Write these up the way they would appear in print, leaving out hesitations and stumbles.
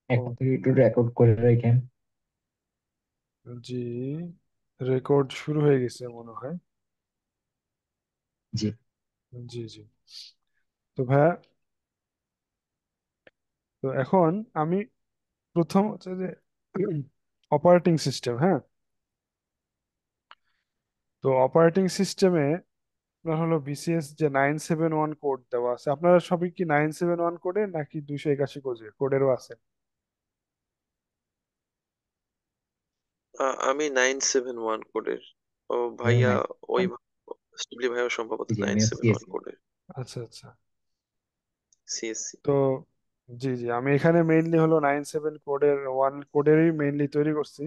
এখন থেকে একটু রেকর্ড করে রাখেন। জি, রেকর্ড শুরু হয়ে গেছে মনে হয়। জি। জি জি। তো ভাইয়া, তো এখন আমি প্রথম হচ্ছে যে অপারেটিং সিস্টেম, হ্যাঁ। তো অপারেটিং সিস্টেমে আপনার হলো বিসিএস যে 971 কোড দেওয়া আছে, আপনারা সবই কি 971 কোডে নাকি 281 কোডেরও আছে? আমি 971 কোডের। ও আমিও ভাইয়া, নাই। ওই স্টিবলি ভাইয়া সম্ভবত জি, নাইন আমিও সেভেন ওয়ান সিএসসি। কোডের। আচ্ছা আচ্ছা। সিএসসি। তো জি জি, আমি এখানে মেইনলি হলো 97 কোডেরই মেইনলি তৈরি করছি।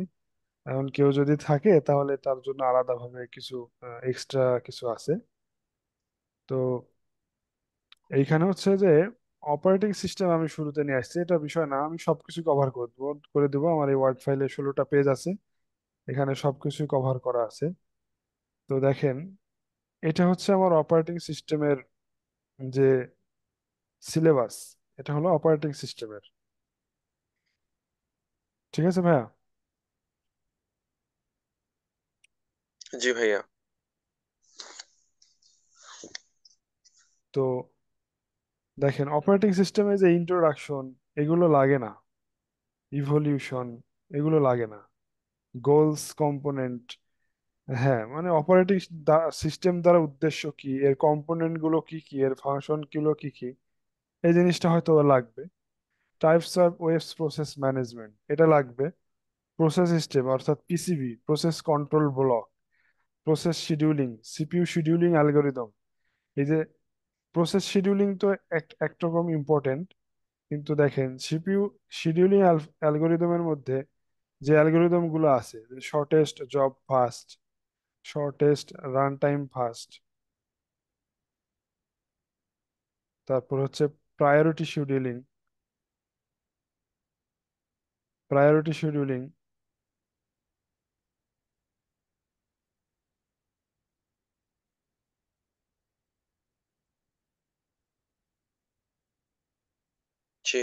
এখন কেউ যদি থাকে তাহলে তার জন্য আলাদাভাবে কিছু এক্সট্রা কিছু আছে। তো এইখানে হচ্ছে যে অপারেটিং সিস্টেম আমি শুরুতে নিয়ে আসছি, এটা বিষয় না, আমি সবকিছু কভার করে দেবো। আমার এই ওয়ার্ড ফাইলে 16টা পেজ আছে, এখানে সবকিছু কভার করা আছে। তো দেখেন, এটা হচ্ছে আমার অপারেটিং সিস্টেমের যে সিলেবাস, এটা হলো অপারেটিং সিস্টেমের। ঠিক আছে ভাইয়া? জি ভাইয়া। তো দেখেন, অপারেটিং সিস্টেমে যে ইন্ট্রোডাকশন, এগুলো লাগে না। ইভলিউশন, এগুলো লাগে না। গোলস, কম্পোনেন্ট, হ্যাঁ, মানে অপারেটিং সিস্টেম দ্বারা উদ্দেশ্য কি, এর কম্পোনেন্ট গুলো কি কি, এর ফাংশন গুলো কি কি, এই জিনিসটা হয়তো লাগবে। টাইপস অফ ওয়েবস প্রসেস ম্যানেজমেন্ট, এটা লাগবে। প্রসেস সিস্টেম অর্থাৎ PCB, process control block, process scheduling, CPU scheduling algorithm. এই যে প্রসেস শিডিউলিং তো একরকম ইম্পর্টেন্ট, কিন্তু দেখেন সিপিইউ শিডিউলিং অ্যালগোরিদমের মধ্যে যে অ্যালগোরিদম গুলো আছে, shortest job fast, shortest run time fast, তারপর হচ্ছে প্রায়োরিটি শিডিউলিং, প্রায়োরিটি শিডিউলিং, জি।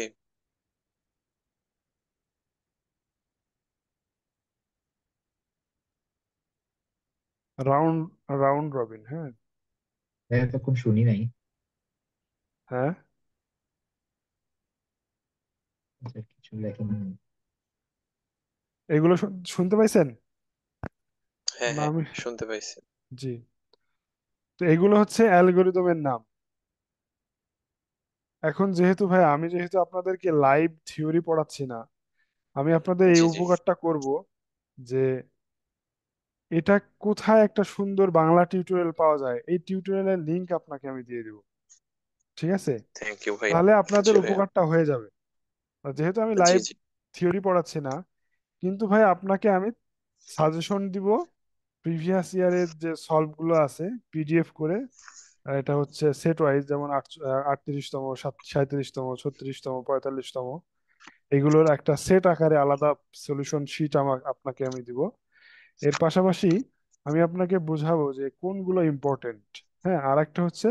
রাউন্ড রাউন্ড রবিন, হ্যাঁ। এতক্ষণ শুনি নাই। হ্যাঁ, আচ্ছা, কিছু লেখেন নাই। এগুলো শুনতে পাইছেন? হ্যাঁ না হ্যাঁ, আমি, শুনতে পাইছি। জি। তো এগুলো হচ্ছে অ্যালগোরিদমের নাম। এখন যেহেতু ভাই, আমি যেহেতু আপনাদেরকে লাইভ থিওরি পড়াচ্ছি না, আমি আপনাদের এই জি জি। উপকারটা করব যে এটা কোথায় একটা সুন্দর বাংলা টিউটোরিয়াল পাওয়া যায়, এই টিউটোরিয়ালের লিংক আপনাকে আমি দিয়ে দিব। ঠিক আছে? থ্যাংক ইউ ভাইয়া। তাহলে আপনাদের জি ভাইয়া। উপকারটা হয়ে যাবে। আর যেহেতু আমি জি লাইভ জি। থিওরি পড়াচ্ছি না, কিন্তু ভাই আপনাকে আমি সাজেশন দিব প্রিভিয়াস ইয়ারের যে সলভ গুলো আছে পিডিএফ করে। এটা হচ্ছে সেট ওয়াইজ, যেমন 38তম, 37তম, 36তম, 45তম, এগুলোর একটা সেট আকারে আলাদা সলিউশন শিট আপনাকে আমি দিব। এর পাশাপাশি আমি আপনাকে বোঝাবো যে কোনগুলো ইম্পর্টেন্ট। হ্যাঁ, আর একটা হচ্ছে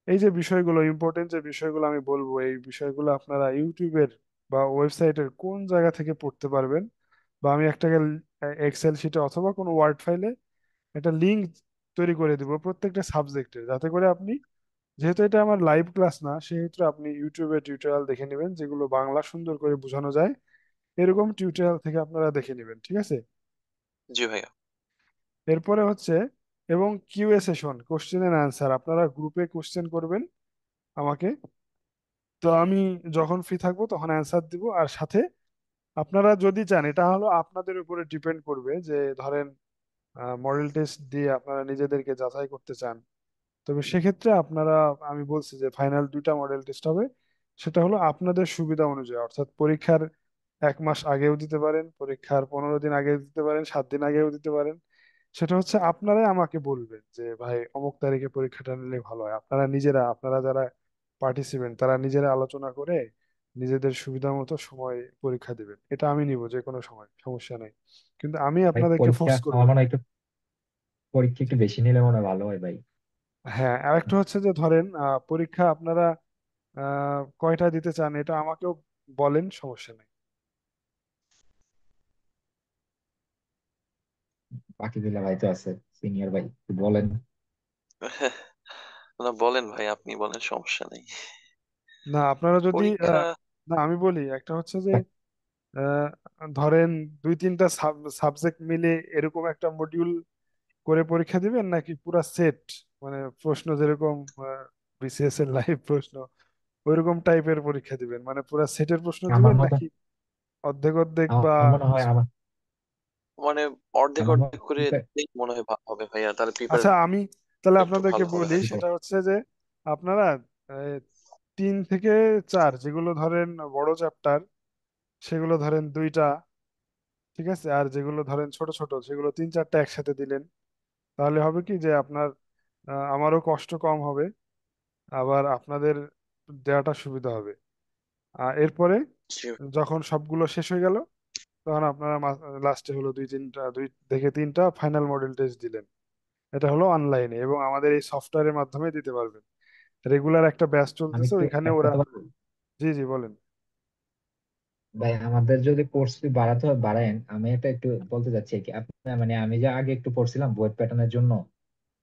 এই যে বিষয়গুলো ইম্পর্টেন্ট, যে বিষয়গুলো আমি বলবো, এই বিষয়গুলো আপনারা ইউটিউবের বা ওয়েবসাইটের কোন জায়গা থেকে পড়তে পারবেন, বা আমি একটা এক্সেল শিটে অথবা কোনো ওয়ার্ড ফাইলে একটা লিঙ্ক তৈরি করে দিব প্রত্যেকটা সাবজেক্টের, যাতে করে আপনি, যেহেতু এটা আমার লাইভ ক্লাস না, সেহেতু আপনি ইউটিউবে টিউটোরিয়াল দেখে নেবেন যেগুলো বাংলা সুন্দর করে বোঝানো যায়, এরকম টিউটোরিয়াল থেকে আপনারা দেখে নেবেন। ঠিক আছে? জি ভাইয়া। এরপরে হচ্ছে, এবং QA session, question and answer, আপনারা গ্রুপে কোশ্চেন করবেন আমাকে, তো আমি যখন ফ্রি থাকবো তখন অ্যান্সার দিব। আর সাথে আপনারা যদি চান, এটা হলো আপনাদের উপরে ডিপেন্ড করবে, যে ধরেন মডেল টেস্ট দিয়ে আপনারা নিজেদেরকে যাচাই করতে চান, তবে সেক্ষেত্রে আপনারা, আমি বলছি যে ফাইনাল 2টা মডেল টেস্ট হবে। সেটা হলো আপনাদের সুবিধা অনুযায়ী, অর্থাৎ পরীক্ষার 1 মাস আগেও দিতে পারেন, পরীক্ষার 15 দিন আগে দিতে পারেন, 7 দিন আগেও দিতে পারেন। সেটা হচ্ছে আপনারাই আমাকে বলবেন যে ভাই অমুক তারিখে পরীক্ষাটা নিলে ভালো হয়। আপনারা নিজেরা, আপনারা যারা পার্টিসিপেন্ট, তারা নিজেরা আলোচনা করে নিজেদের সুবিধা মতো সময় পরীক্ষা দিবেন। এটা আমি নিব যে কোনো সময়, সমস্যা নাই, কিন্তু আমি ভাই আপনাদেরকে পরীক্ষা ফোর্স করব আমার না। মনে হয় একটু, পরীক্ষা একটু বেশি নিলে মনে হয় ভালো হয় ভাই। হ্যাঁ, আরেকটা হচ্ছে যে ধরেন পরীক্ষা আপনারা কয়টা দিতে চান, এটা আমাকেও বলেন, সমস্যা নেই। বাকি দুলা ভাই তো আছে, সিনিয়র ভাই, একটু বলেন। না বলেন ভাই, আপনি বলেন, সমস্যা নেই। না আপনারা যদি পরীক্ষা। না আমি বলি, একটা হচ্ছে যে আহ, ধরেন দুই তিনটা সাবজেক্ট মিলে এরকম একটা মডিউল করে পরীক্ষা দিবেন, নাকি পুরা সেট, মানে প্রশ্ন যেরকম বিসিএস এর লাইভ প্রশ্ন ওইরকম টাইপের পরীক্ষা দিবেন, মানে পুরা সেটের প্রশ্ন আমার দিবেন, মতো, নাকি অর্ধেক অর্ধেক বা আমার মনে হয় কিছু? আমার মানে অর্ধেক আমার অর্ধেক করে মতে দিলেই মনে হয় হবে ভাইয়া, তাহলে আচ্ছা, প্রিপারেশন আমি তাহলে একটু আপনাদেরকে ভালো হবে বলি, হয়তো। সেটা হচ্ছে যে আপনারা আহ, 3 থেকে 4 যেগুলো ধরেন বড় চ্যাপ্টার সেগুলো ধরেন 2টা, ঠিক আছে, আর যেগুলো ধরেন ছোট ছোট সেগুলো 3 4টা একসাথে দিলেন। তাহলে হবে কি যে আপনার আমারও কষ্ট কম হবে, আবার আপনাদের দেওয়াটা সুবিধা হবে। আর এরপরে জি। যখন সবগুলো শেষ হয়ে গেল, তখন আপনারা লাস্টে হলো 2 থেকে 3টা ফাইনাল মডেল টেস্ট দিলেন। এটা হলো অনলাইনে, এবং আমাদের এই সফটওয়্যারের মাধ্যমে দিতে পারবেন। রেগুলার একটা ব্যাচ আমি চলতেছে, একটু ওইখানে অ্যাড ওরা। করতে পারবো? জি জি বলেন। ভাই আমাদের যদি কোর্স ফি বাড়াতে হয় বাড়ায়েন, আমি এটা একটু বলতে চাচ্ছি কি, আপনার মানে আমি যে আগে একটু পড়ছিলাম বুয়েট প্যাটার্নের জন্য,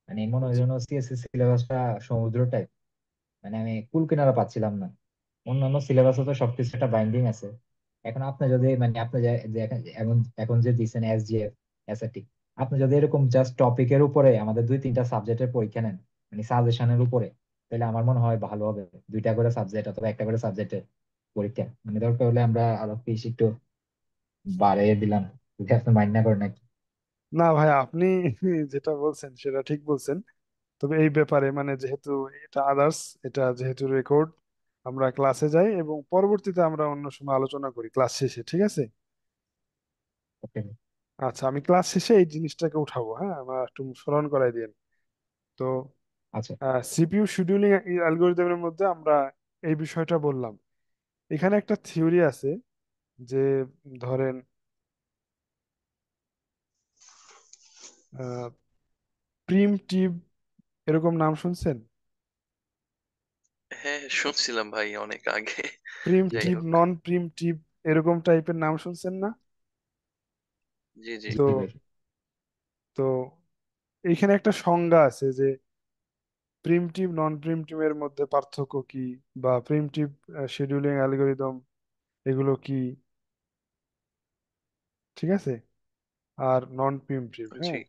মানে মনে হয় জি যেন সিএসসি সিলেবাসটা সমুদ্র টাইপ, মানে আমি কুল কিনারা পাচ্ছিলাম না। অন্যান্য সিলেবাসে তো সবকিছু একটা বাইন্ডিং আছে। এখন আপনি যদি মানে আপনি যে এখন এখন যে দিচ্ছেন এসজিএফ, এসএটি, আপনি যদি এরকম জাস্ট টপিকের উপরে আমাদের 2 3টা সাবজেক্টের পরীক্ষা নেন, মানে সাজেশনের উপরে, তাহলে আমার মনে হয় ভালো হবে। 2টা করে সাবজেক্ট অথবা একটা করে সাবজেক্টের পরীক্ষা, মানে দরকার হলে আমরা আরো ফিস একটু বাড়িয়ে দিলাম, যদি আপনি মাইন্ড না করেন নাকি। না ভাই, আপনি যেটা বলছেন সেটা ঠিক বলছেন। তবে এই ব্যাপারে মানে যেহেতু এটা আদার্স, এটা যেহেতু রেকর্ড, আমরা ক্লাসে যাই এবং পরবর্তীতে আমরা অন্য সময় আলোচনা করি ক্লাস শেষে, ঠিক আছে? ওকে। আচ্ছা, আমি ক্লাস শেষে এই জিনিসটাকে উঠাবো, হ্যাঁ, আমার একটু স্মরণ করাই দিন। তো আচ্ছা। সিপিইউ শিডিউলিং অ্যালগোরিদমের মধ্যে আমরা এই বিষয়টা বললাম। এখানে একটা থিওরি আছে যে ধরেন প্রিমটিভ, এরকম নাম শুনছেন? হ্যাঁ, শুনছিলাম ভাই অনেক আগে। যাই প্রিমটিভ, হোক। নন প্রিমটিভ, এরকম টাইপের নাম শুনছেন না? জি জি। জি তো ভাই। তো এইখানে একটা সংজ্ঞা আছে যে প্রিমটিভ নন প্রিমটিভ এর মধ্যে পার্থক্য কি, বা প্রিমটিভ শিডিউলিং অ্যালগোরিদম এগুলো কি, ঠিক আছে, আর নন প্রিমটিভ, জি হ্যাঁ।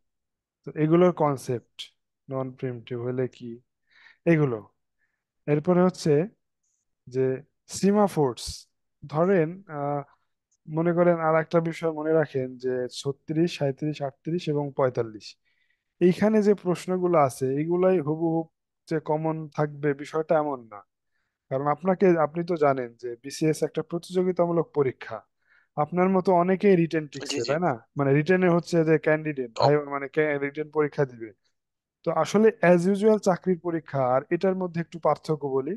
তো এগুলোর কনসেপ্ট, নন প্রিমটিভ হলে কি, এগুলো। এরপরে হচ্ছে যে সিমাফোর্স, ধরেন মনে করেন আর একটা বিষয় মনে রাখেন যে 36 37 38 এবং 45, এইখানে যে প্রশ্নগুলো আছে এইগুলাই হুবহু যে কমন থাকবে বিষয়টা এমন না। কারণ আপনি তো জানেন যে বিসিএস একটা প্রতিযোগিতামূলক পরীক্ষা। আপনার মতো অনেকেই রিটেন জি টিকছে, জি। তাই না? মানে রিটেনে হচ্ছে যে ক্যান্ডিডেট ভাই, অব- মানে রিটেন পরীক্ষা দিবে। তো আসলে অ্যাজ ইউজুয়াল চাকরির পরীক্ষা আর এটার মধ্যে একটু পার্থক্য বলি।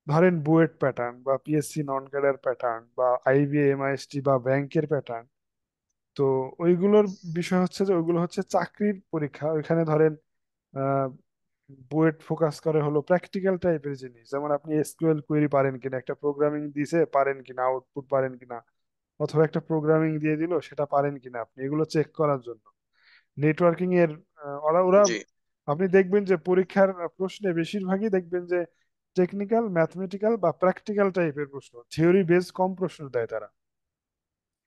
ধরেন বুয়েট প্যাটার্ন বা পিএসসি নন ক্যাডার প্যাটার্ন বা আইবিএ এমআইএসটি বা ব্যাংকের প্যাটার্ন, তো ওইগুলোর বিষয় হচ্ছে যে ওইগুলো হচ্ছে চাকরির পরীক্ষা। ওইখানে ধরেন আহ বুয়েট ফোকাস করে হলো প্র্যাকটিক্যাল টাইপের জিনিস, যেমন আপনি এসকিউএল কোয়েরি পারেন কিনা, একটা প্রোগ্রামিং দিছে পারেন কিনা, আউটপুট পারেন কিনা, অথবা একটা প্রোগ্রামিং দিয়ে দিল সেটা পারেন কিনা, আপনি এগুলো চেক করার জন্য। নেটওয়ার্কিং এর ওরা ওরা জি আপনি দেখবেন যে পরীক্ষার প্রশ্নে বেশিরভাগই দেখবেন যে টেকনিক্যাল, ম্যাথমেটিক্যাল বা প্র্যাকটিক্যাল টাইপের প্রশ্ন, থিওরি বেস কম প্রশ্ন দেয় তারা।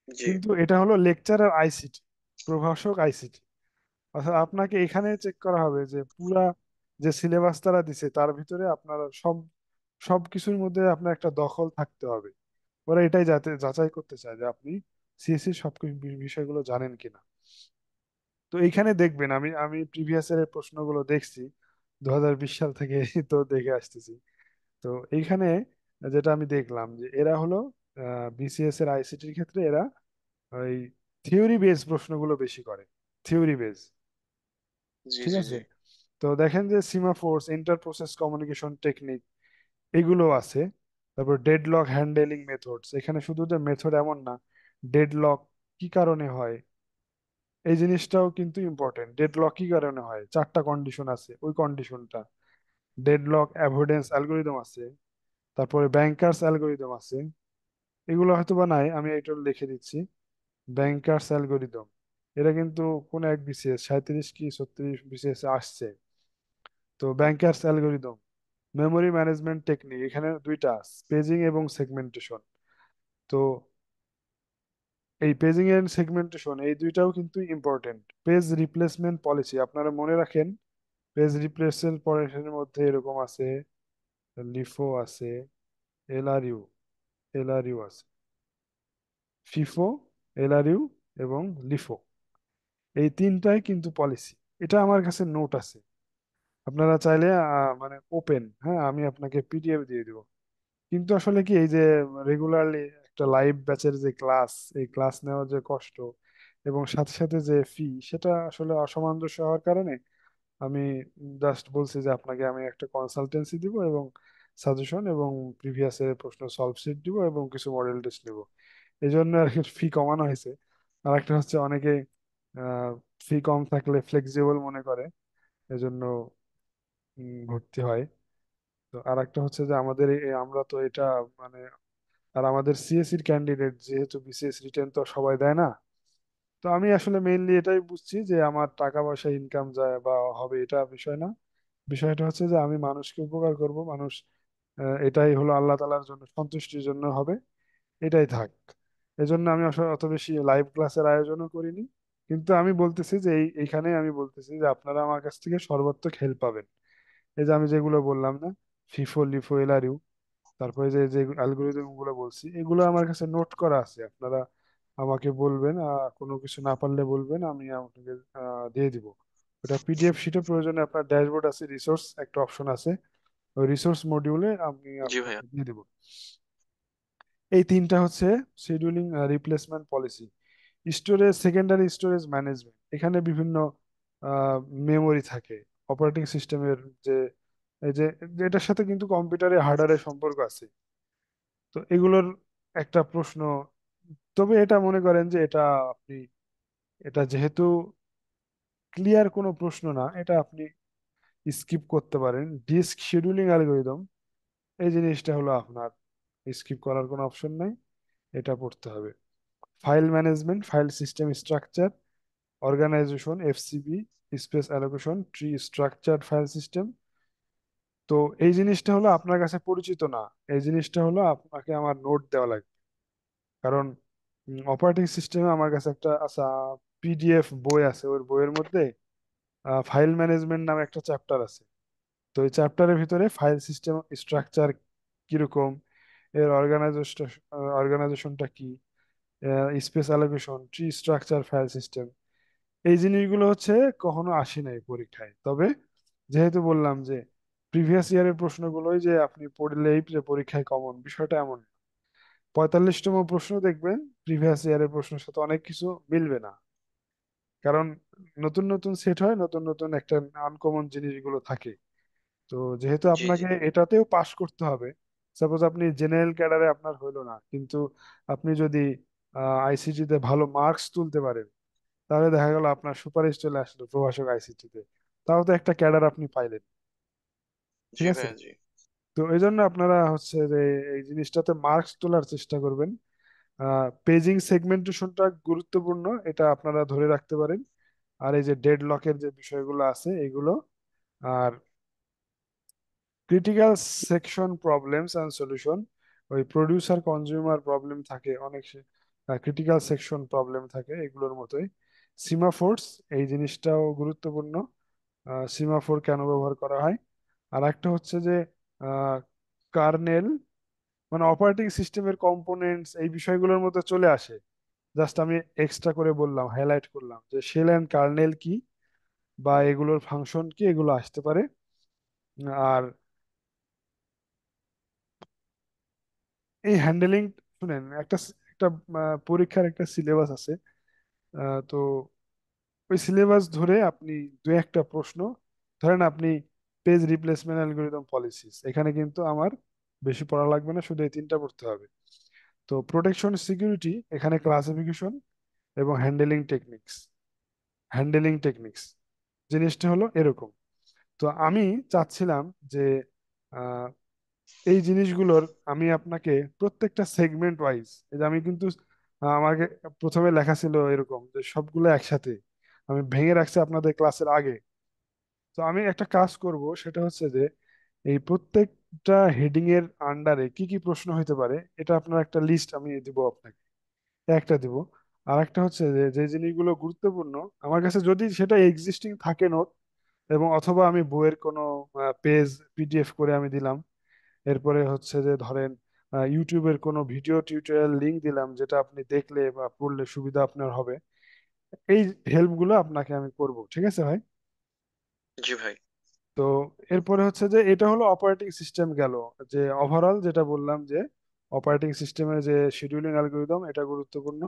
জি। কিন্তু এটা হলো লেকচারার আইসিটি, প্রভাষক আইসিটি, অর্থাৎ আপনাকে এখানে চেক করা হবে যে পুরা যে সিলেবাস তারা দিছে তার ভিতরে আপনার সব কিছুর মধ্যে আপনার একটা দখল থাকতে হবে। ওরা এটাই যাচাই করতে চায় যে আপনি সিএসসি সব বিষয়গুলো জানেন কিনা। তো এইখানে দেখবেন, আমি আমি প্রিভিয়াস এর প্রশ্নগুলো দেখছি 2020 সাল থেকে তো দেখে আসতেছি। তো এইখানে যেটা আমি দেখলাম যে এরা হলো বিসিএস এর আইসিটির ক্ষেত্রে এরা ওই থিওরি বেস প্রশ্নগুলো বেশি করে, থিওরি বেস, জি ঠিক জি আছে। জি। তো দেখেন যে সিমাফোর্স, ইন্টার প্রসেস কমিউনিকেশন টেকনিক, এগুলো আছে। তারপর ডেডলক হ্যান্ডেলিং মেথডস, এখানে শুধু যে মেথড এমন না, ডেডলক কি কারণে হয় এই জিনিসটাও কিন্তু ইম্পর্টেন্ট। ডেডলক কি কারণে হয়, 4টা কন্ডিশন আছে, ওই কন্ডিশনটা। ডেডলক অ্যাভয়েডেন্স অ্যালগোরিদম আছে, তারপরে ব্যাংকার্স অ্যালগোরিদম আছে, এগুলো হয়তো বা নাই, আমি এটা লিখে দিচ্ছি। ব্যাংকার্স অ্যালগোরিদম, এটা কিন্তু কোন এক বিসিএস 37 কি 36 বিসিএস আসছে। তো bankers algorithm, memory management technique, এখানে দুইটা, পেজিং এবং সেগমেন্টেশন। তো এই পেজিং এন্ড সেগমেন্টেশন এই দুইটাও কিন্তু ইম্পর্টেন্ট। পেজ রিপ্লেসমেন্ট পলিসি, আপনারা মনে রাখেন, পেজ রিপ্লেসমেন্ট পলিসির মধ্যে এরকম আছে, লিফো আছে, এলআরইউ, এলআরইউ আছে, ফিফো, এলআরইউ এবং লিফো, এই তিনটাই কিন্তু পলিসি। এটা আমার কাছে নোট আছে, আপনারা চাইলে মানে ওপেন, হ্যাঁ আমি আপনাকে পিডিএফ দিয়ে দিব। কিন্তু আসলে কি, এই যে রেগুলারলি একটা লাইভ ব্যাচের যে ক্লাস, এই ক্লাস নেওয়ার যে কষ্ট এবং সাথে সাথে যে ফি, সেটা আসলে অসামঞ্জস্য হওয়ার কারণে আমি জাস্ট বলছি যে আপনাকে আমি একটা কনসালটেন্সি দিব এবং সাজেশন এবং প্রিভিয়াস এর প্রশ্ন সলভ শিট দিব এবং কিছু মডেল টেস্ট নিব। এই জন্য আর কি ফি কমানো হয়েছে। আর একটা হচ্ছে অনেকে ফি কম থাকলে ফ্লেক্সিবল মনে করে, এজন্য ভর্তি হয়। তো আর একটা হচ্ছে যে আমাদের আমরা তো এটা মানে, আর আমাদের সিএসসির ক্যান্ডিডেট যেহেতু, বিসিএস রিটেন তো সবাই দেয় না। তো আমি আসলে মেইনলি এটাই বুঝছি যে আমার টাকা পয়সা ইনকাম যায় বা হবে, এটা বিষয় না। বিষয়টা হচ্ছে যে আমি মানুষকে উপকার করব, মানুষ এটাই হলো আল্লাহ তাআলার জন্য সন্তুষ্টির জন্য হবে, এটাই থাক। এজন্য আমি আসলে অত বেশি লাইভ ক্লাসের আয়োজনও করিনি। কিন্তু আমি বলতেছি যে এইখানে আমি বলতেছি যে আপনারা আমার কাছ থেকে সর্বাত্মক হেল্প পাবেন। এই যে আমি যেগুলো বললাম না, ফিফো, লিফো, এলআরইউ, তারপরে যে যে অ্যালগোরিদম গুলো বলছি, এগুলো আমার কাছে নোট করা আছে। আপনারা আমাকে বলবেন, কোনো কিছু না পারলে বলবেন, আমি আপনাকে দিয়ে দিব। ওটা পিডিএফ শিটে, প্রয়োজনে আপনার ড্যাশবোর্ড আছে, রিসোর্স একটা অপশন আছে, ওই রিসোর্স মডিউলে আমি জি আপনাকে ভাইয়া। দিয়ে দিব। এই তিনটা হচ্ছে scheduling, replacement policy, storage, secondary storage management, এখানে বিভিন্ন মেমোরি থাকে অপারেটিং সিস্টেমের, যে এই যে এটার সাথে কিন্তু কম্পিউটারের হার্ডওয়্যারের সম্পর্ক আছে। তো এগুলোর একটা প্রশ্ন, তবে এটা মনে করেন যে এটা আপনি, এটা যেহেতু ক্লিয়ার কোনো প্রশ্ন না, এটা আপনি স্কিপ করতে পারেন। ডিস্ক শিডিউলিং অ্যালগোরিদম, এই জিনিসটা হলো আপনার স্কিপ করার কোনো অপশন নাই, এটা পড়তে হবে। File management, file system structure, organization, FCB, space allocation, tree structure file system. তো এই জিনিসটা হলো আপনার কাছে পরিচিত না, এই জিনিসটা হলো আপনাকে আমার নোট দেওয়া লাগবে। কারণ অপারেটিং সিস্টেমে আমার কাছে একটা আচ্ছা পিডিএফ বই আছে, ওই বইয়ের মধ্যে ফাইল ম্যানেজমেন্ট নামে একটা চ্যাপ্টার আছে। তো এই চ্যাপ্টারের ভিতরে ফাইল সিস্টেম স্ট্রাকচার কিরকম, এর অর্গানাইজেশনটা কি, space allocation, tree structure file system, এই জিনিসগুলো হচ্ছে কখনো আসে নাই পরীক্ষায়। তবে যেহেতু বললাম যে প্রিভিয়াস ইয়ারের প্রশ্নগুলোই যে আপনি পড়লেই যে পরীক্ষায় কমন, বিষয়টা এমন না। 45তম প্রশ্ন দেখবেন প্রিভিয়াস ইয়ারের প্রশ্নের সাথে অনেক কিছু মিলবে না, কারণ নতুন নতুন সেট হয়, নতুন নতুন একটা আনকমন জিনিসগুলো থাকে। তো যেহেতু জি জি। আপনাকে এটাতেও পাশ করতে হবে, সাপোজ আপনি জেনারেল ক্যাডারে আপনার হইলো না, কিন্তু আপনি যদি আইসিটি তে ভালো মার্কস তুলতে পারেন, তাহলে দেখা গেল আপনার সুপারিশ চলে আসলো প্রভাষক আইসিটি তে, তাও তো একটা ক্যাডার আপনি পাইলেন। ঠিক জি আছে। ভাইয়া। জি তো এই জন্য আপনারা হচ্ছে যে এই জিনিসটাতে মার্কস তোলার চেষ্টা করবেন। পেজিং সেগমেন্টেশনটা গুরুত্বপূর্ণ, এটা আপনারা ধরে রাখতে পারেন। আর এই যে ডেড লকের যে বিষয়গুলো আছে এগুলো, আর critical section problems and solution, ওই প্রডিউসার কনজিউমার প্রবলেম থাকে অনেক, ক্রিটিক্যাল সেকশন প্রবলেম থাকে এগুলোর মতোই। সিমাফোর্স, এই জিনিসটাও গুরুত্বপূর্ণ, সিমাফোর কেন ব্যবহার করা হয়। আর একটা হচ্ছে যে কার্নেল, মানে অপারেটিং সিস্টেমের কম্পোনেন্টস, এই বিষয়গুলোর মধ্যে চলে আসে। জাস্ট আমি এক্সট্রা করে বললাম, হাইলাইট করলাম যে শেল অ্যান্ড কার্নেল কি বা এগুলোর ফাংশন কি, এগুলো আসতে পারে। আর এই হ্যান্ডেলিং, শুনেন একটা একটা পরীক্ষার একটা সিলেবাস আছে। তো ওই সিলেবাস ধরে আপনি দু একটা প্রশ্ন, ধরেন আপনি পেজ রিপ্লেসমেন্ট অ্যালগোরিদম পলিসিস, এখানে কিন্তু আমার বেশি পড়া লাগবে না, শুধু এই তিনটা পড়তে হবে। তো প্রোটেকশন সিকিউরিটি, এখানে ক্লাসিফিকেশন এবং হ্যান্ডেলিং টেকনিক্স জিনিসটা হলো এরকম। তো আমি চাচ্ছিলাম যে এই জিনিসগুলোর আমি আপনাকে প্রত্যেকটা সেগমেন্ট ওয়াইজ, এই যে আমি কিন্তু আমাকে প্রথমে লেখা ছিল এরকম যে সবগুলো একসাথে, আমি ভেঙে রাখছি আপনাদের ক্লাসের আগে। তো আমি একটা কাজ করব, সেটা হচ্ছে যে এই প্রত্যেকটা হেডিং এর আন্ডারে কি কি প্রশ্ন হইতে পারে এটা আপনার একটা লিস্ট আমি দিব আপনাকে, একটা দিব। আর একটা হচ্ছে যে যে জিনিসগুলো গুরুত্বপূর্ণ আমার কাছে, যদি সেটা এক্সিস্টিং থাকে নোট, এবং অথবা আমি বইয়ের কোনো পেজ পিডিএফ করে আমি দিলাম। এরপরে হচ্ছে যে ধরেন ইউটিউবের কোনো ভিডিও টিউটোরিয়াল লিংক দিলাম, যেটা আপনি দেখলে বা পড়লে সুবিধা আপনার হবে। এই হেল্প গুলো আপনাকে আমি করব, ঠিক আছে ভাই? জি ভাই। তো এরপরে হচ্ছে যে এটা হলো অপারেটিং সিস্টেম গেল, যে ওভারঅল যেটা বললাম যে অপারেটিং সিস্টেমের যে শিডিউলিং অ্যালগোরিদম এটা গুরুত্বপূর্ণ,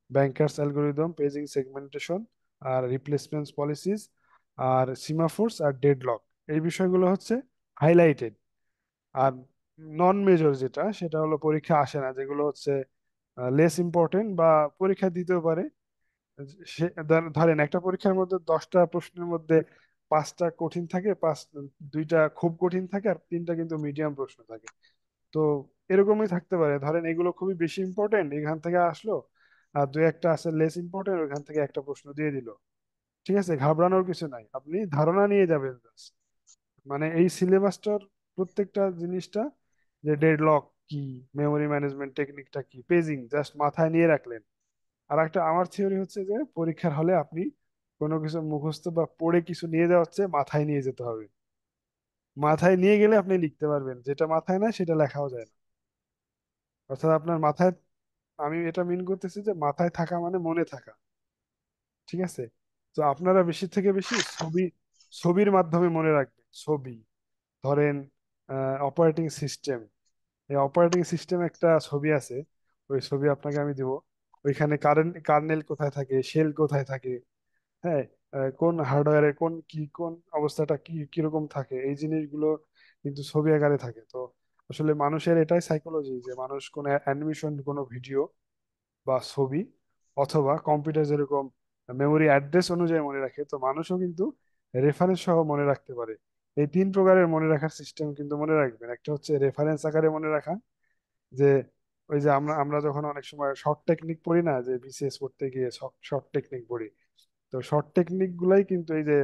ব্যাংকার্স অ্যালগোরিদম, পেজিং সেগমেন্টেশন, আর রিপ্লেসমেন্ট পলিসিস, আর সিমাফোর্স, আর ডেডলক, এই বিষয়গুলো হচ্ছে হাইলাইটেড। আর নন মেজর যেটা, সেটা হলো পরীক্ষা আসে না, যেগুলো হচ্ছে লেস ইম্পর্টেন্ট বা পরীক্ষা দিতেও পারে। ধরেন একটা পরীক্ষার মধ্যে 10টা প্রশ্নের মধ্যে 5টা কঠিন থাকে, দুইটা খুব কঠিন থাকে, আর 3টা কিন্তু মিডিয়াম প্রশ্ন থাকে। তো এরকমই থাকতে পারে, ধরেন এগুলো খুবই বেশি ইম্পর্টেন্ট এখান থেকে আসলো, আর দুই একটা আছে লেস ইম্পর্টেন্ট ওইখান থেকে একটা প্রশ্ন দিয়ে দিল। ঠিক আছে, ঘাবড়ানোর কিছু নাই, আপনি ধারণা নিয়ে যাবেন just। মানে এই সিলেবাসটার প্রত্যেকটা জিনিসটা, যে ডেডলক কি, মেমোরি ম্যানেজমেন্ট টেকনিকটা কি, পেজিং জাস্ট মাথায় নিয়ে রাখলেন। আর একটা আমার থিওরি হচ্ছে যে পরীক্ষার হলে আপনি কোনো কিছু মুখস্থ বা পড়ে কিছু নিয়ে যাওয়া হচ্ছে, মাথায় নিয়ে যেতে হবে। মাথায় নিয়ে গেলে আপনি লিখতে পারবেন, যেটা মাথায় না সেটা লেখাও যায় না। অর্থাৎ আপনার মাথায়, আমি এটা মিন করতেছি যে মাথায় থাকা মানে মনে থাকা। ঠিক আছে? তো আপনারা বেশি থেকে বেশি ছবির মাধ্যমে মনে রাখবেন, ছবি। ধরেন অপারেটিং সিস্টেম, এই অপারেটিং সিস্টেম একটা ছবি আছে, ওই ছবি আপনাকে আমি দিব। ওইখানে কার্নেল কোথায় থাকে, শেল কোথায় থাকে, হ্যাঁ, কোন হার্ডওয়্যারে কোন অবস্থাটা কিরকম থাকে, এই জিনিসগুলো কিন্তু ছবি আকারে থাকে। তো আসলে মানুষের এটাই সাইকোলজি, যে মানুষ কোন অ্যানিমেশন, কোনো ভিডিও বা ছবি, অথবা কম্পিউটার যেরকম মেমোরি অ্যাড্রেস অনুযায়ী মনে রাখে, তো মানুষও কিন্তু রেফারেন্স সহ মনে রাখতে পারে। এই 3 প্রকারের মনে রাখার সিস্টেম কিন্তু মনে রাখবেন। একটা হচ্ছে রেফারেন্স আকারে মনে রাখা, যে ওই যে আমরা আমরা যখন অনেক সময় শর্ট টেকনিক পড়ি না, যে বিসিএস পড়তে গিয়ে শর্ট টেকনিক পড়ি, তো শর্ট টেকনিক গুলাই কিন্তু এই যে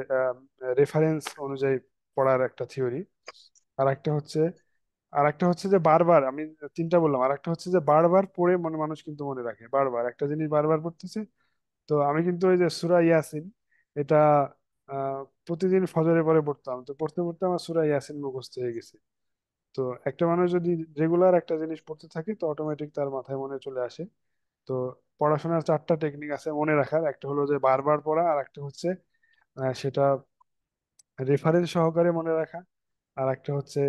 রেফারেন্স অনুযায়ী পড়ার একটা থিওরি। আর একটা হচ্ছে আর একটা হচ্ছে যে বারবার আমি 3টা বললাম, আর একটা হচ্ছে যে বারবার পড়ে মানুষ কিন্তু মনে রাখে, বারবার একটা জিনিস বারবার পড়তেছে। তো আমি কিন্তু ওই যে সূরা ইয়াসিন, এটা প্রতিদিন ফজরের পরে পড়তাম, তো পড়তে পড়তে আমার সূরা ইয়াসিন মুখস্থ হয়ে গেছে। তো একটা মানুষ যদি রেগুলার একটা জিনিস পড়তে থাকে, তো অটোমেটিক তার মাথায় মনে চলে আসে। তো পড়াশোনার 4টা টেকনিক আছে মনে রাখার, একটা হলো যে বারবার পড়া, আর একটা হচ্ছে সেটা রেফারেন্স সহকারে মনে রাখা, আর একটা হচ্ছে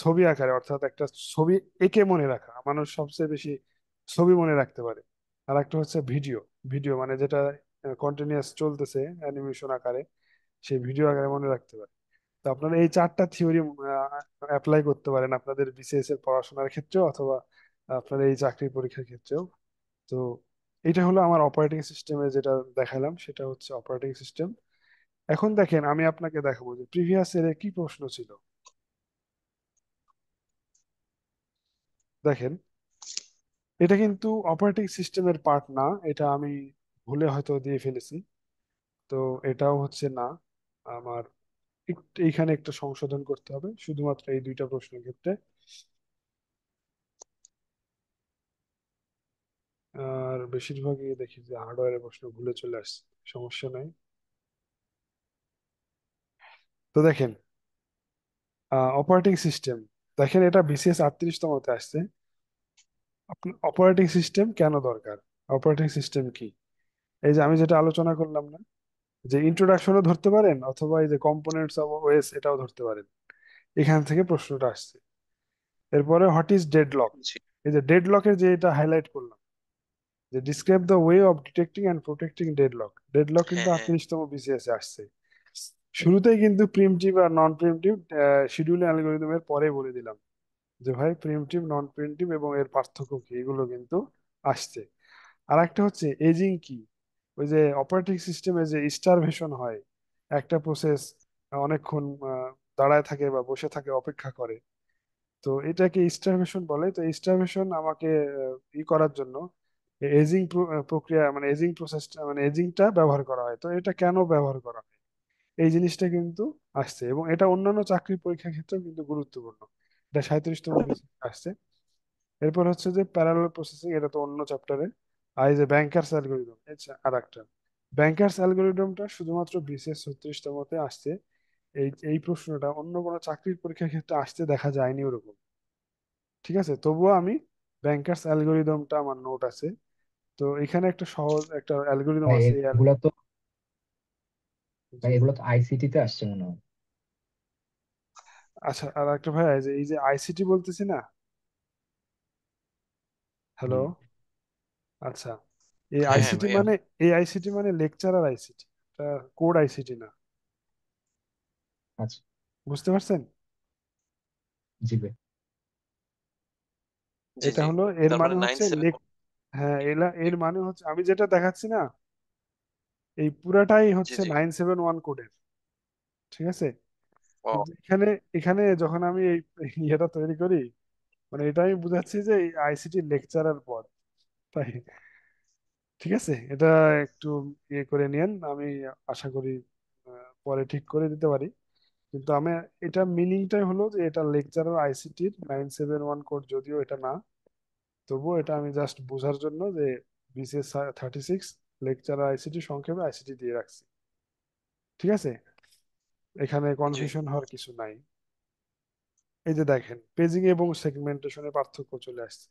ছবি আকারে, অর্থাৎ একটা ছবি এঁকে মনে রাখা, মানুষ সবচেয়ে বেশি ছবি মনে রাখতে পারে। আর একটা হচ্ছে ভিডিও, ভিডিও মানে যেটা কন্টিনিউয়াস চলতেছে অ্যানিমেশন আকারে, সেই ভিডিও আকারে মনে রাখতে পারে। তো আপনারা এই 4টা থিওরি অ্যাপ্লাই করতে পারেন আপনাদের বিসিএস এর পড়াশোনার ক্ষেত্রেও, অথবা আপনার এই চাকরি পরীক্ষার ক্ষেত্রেও। তো এটা হলো আমার অপারেটিং সিস্টেমে যেটা দেখালাম, সেটা হচ্ছে অপারেটিং সিস্টেম। এখন দেখেন আমি আপনাকে দেখাবো যে প্রিভিয়াস ইয়ারে কি প্রশ্ন ছিল। দেখেন, এটা কিন্তু অপারেটিং সিস্টেমের পার্ট না, এটা আমি ভুলে হয়তো দিয়ে ফেলেছি। তো এটাও হচ্ছে না, আমার এইখানে একটা সংশোধন করতে হবে শুধুমাত্র এই 2টা প্রশ্নের ক্ষেত্রে। আর বেশিরভাগই দেখি যে হার্ডওয়্যারের প্রশ্ন ভুলে চলে আসছে, সমস্যা নাই। তো দেখেন, অপারেটিং সিস্টেম, দেখেন এটা বিসিএস 38তমতে আসছে। আপনার অপারেটিং সিস্টেম কেন দরকার, অপারেটিং সিস্টেম কি, এই যে আমি যেটা আলোচনা করলাম না, যে ইন্ট্রোডাকশনও ধরতে পারেন, অথবা এই যে কম্পোনেন্টস অফ ওএস এটাও ধরতে পারেন। এখান থেকে প্রশ্নটা আসছে। এরপরে হোয়াট ইজ ডেডলক, জি। এই যে ডেডলকের যে এটা হাইলাইট করলাম, যে describe the way of detecting and protecting deadlock, deadlock কিন্তু হ্যাঁ, হ্যাঁ। 38তম বিসিএস এ আসছে। শুরুতেই কিন্তু প্রিমটিভ আর নন প্রিমটিভ শিডিউল অ্যালগোরিদমের পরে বলে দিলাম, যে ভাই প্রিমটিভ, নন প্রিমটিভ এবং এর পার্থক্য কি, এগুলো কিন্তু আসছে। আর একটা হচ্ছে এজিং কি, ওই যে অপারেটিং সিস্টেমে যে স্টারভেশন হয়, একটা প্রসেস অনেকক্ষণ দাঁড়ায় থাকে বা বসে থাকে, অপেক্ষা করে, তো এটাকে স্টারভেশন বলে। তো স্টারভেশন আমাকে করার জন্য এজিং প্রক্রিয়া, মানে এজিং প্রসেসটা, মানে এজিংটা ব্যবহার করা হয়। তো এটা কেন ব্যবহার করা হয়, এই জিনিসটা কিন্তু আসছে, এবং এটা অন্যান্য চাকরির পরীক্ষার ক্ষেত্রেও কিন্তু গুরুত্বপূর্ণ। এটা 37তম আসছে। এরপর হচ্ছে যে প্যারালাল প্রসেসিং, এটা তো অন্য চ্যাপ্টারে। আর এই যে ব্যাংকার্স অ্যালগোরিদম, আচ্ছা আর একটা ব্যাংকার্স অ্যালগোরিদমটা শুধুমাত্র বিসিএস 36তমতে আসছে। এই এই প্রশ্নটা অন্য কোনো চাকরির পরীক্ষার ক্ষেত্রে আসতে দেখা যায়নি ওরকম। ঠিক আছে, তবুও আমি ব্যাংকার্স অ্যালগোরিদমটা আমার নোট আছে। তো এখানে একটা সহজ একটা অ্যালগোরিদম ভাই আছে এগুলা তো জি। ভাই এগুলো তো আইসিটি তে আসছে মনে হয়। আচ্ছা, আর একটা ভাই, এই যে আইসিটি বলতেছি না, জি। হ্যালো, আচ্ছা, এই হ্যাঁ হ্যাঁ আইসিটি ভাইয়া। মানে, এই আইসিটি মানে লেকচারার আইসিটি, এটা কোড আইসিটি না। আচ্ছা। বুঝতে পারছেন? জি ভাই। জি এটা জি। হলো, এর তার মানে মানে নাইন হচ্ছে সেভেন। হ্যাঁ, এর মানে হচ্ছে আমি যেটা দেখাচ্ছি না, এই পুরাটাই জি হচ্ছে জি। 971 কোডের। ঠিক আছে, ও। কিন্তু এখানে এখানে যখন আমি এই ইয়েটা তৈরি করি, মানে এটা আমি বুঝাচ্ছি যে এই আইসিটি লেকচারার পদ, তাই। ঠিক আছে, এটা একটু ইয়ে করে নিয়েন, আমি আশা করি পরে ঠিক করে দিতে পারি। কিন্তু আমি, এটা মিনিংটাই হলো যে এটা লেকচারার আইসিটির 971 কোড, যদিও এটা না, তবুও এটা আমি জাস্ট বোঝার জন্য যে বিসিএস 36 লেকচারার আইসিটি সংক্ষেপে আইসিটি দিয়ে রাখছি। ঠিক আছে, এখানে জি কনফিউশন হওয়ার কিছু নাই। এই যে দেখেন, পেজিং এবং সেগমেন্টেশনের পার্থক্য চলে আসছে।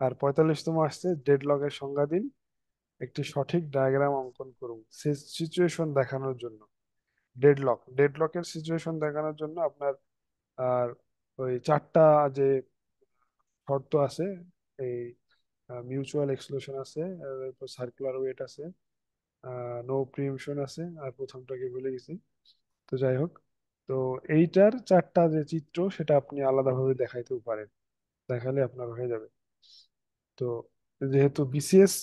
আর 45তম আসছে, ডেডলকের সংজ্ঞা দিন, একটি সঠিক ডায়াগ্রাম অঙ্কন করুন সিচুয়েশন দেখানোর জন্য। ডেডলকের সিচুয়েশন দেখানোর জন্য আপনার আর ওই চারটা যে শর্ত আছে, এই মিউচুয়াল এক্সক্লুশন আছে, এরপর সার্কুলার ওয়েট আছে, নো প্রিএমশন আছে, আর প্রথমটাকে ভুলে গেছি। তো যাই হোক, তো এইটার চারটা যে চিত্র, সেটা আপনি আলাদাভাবে দেখাইতেও পারেন, দেখালে আপনার হয়ে যাবে। তো যেহেতু বিসিএস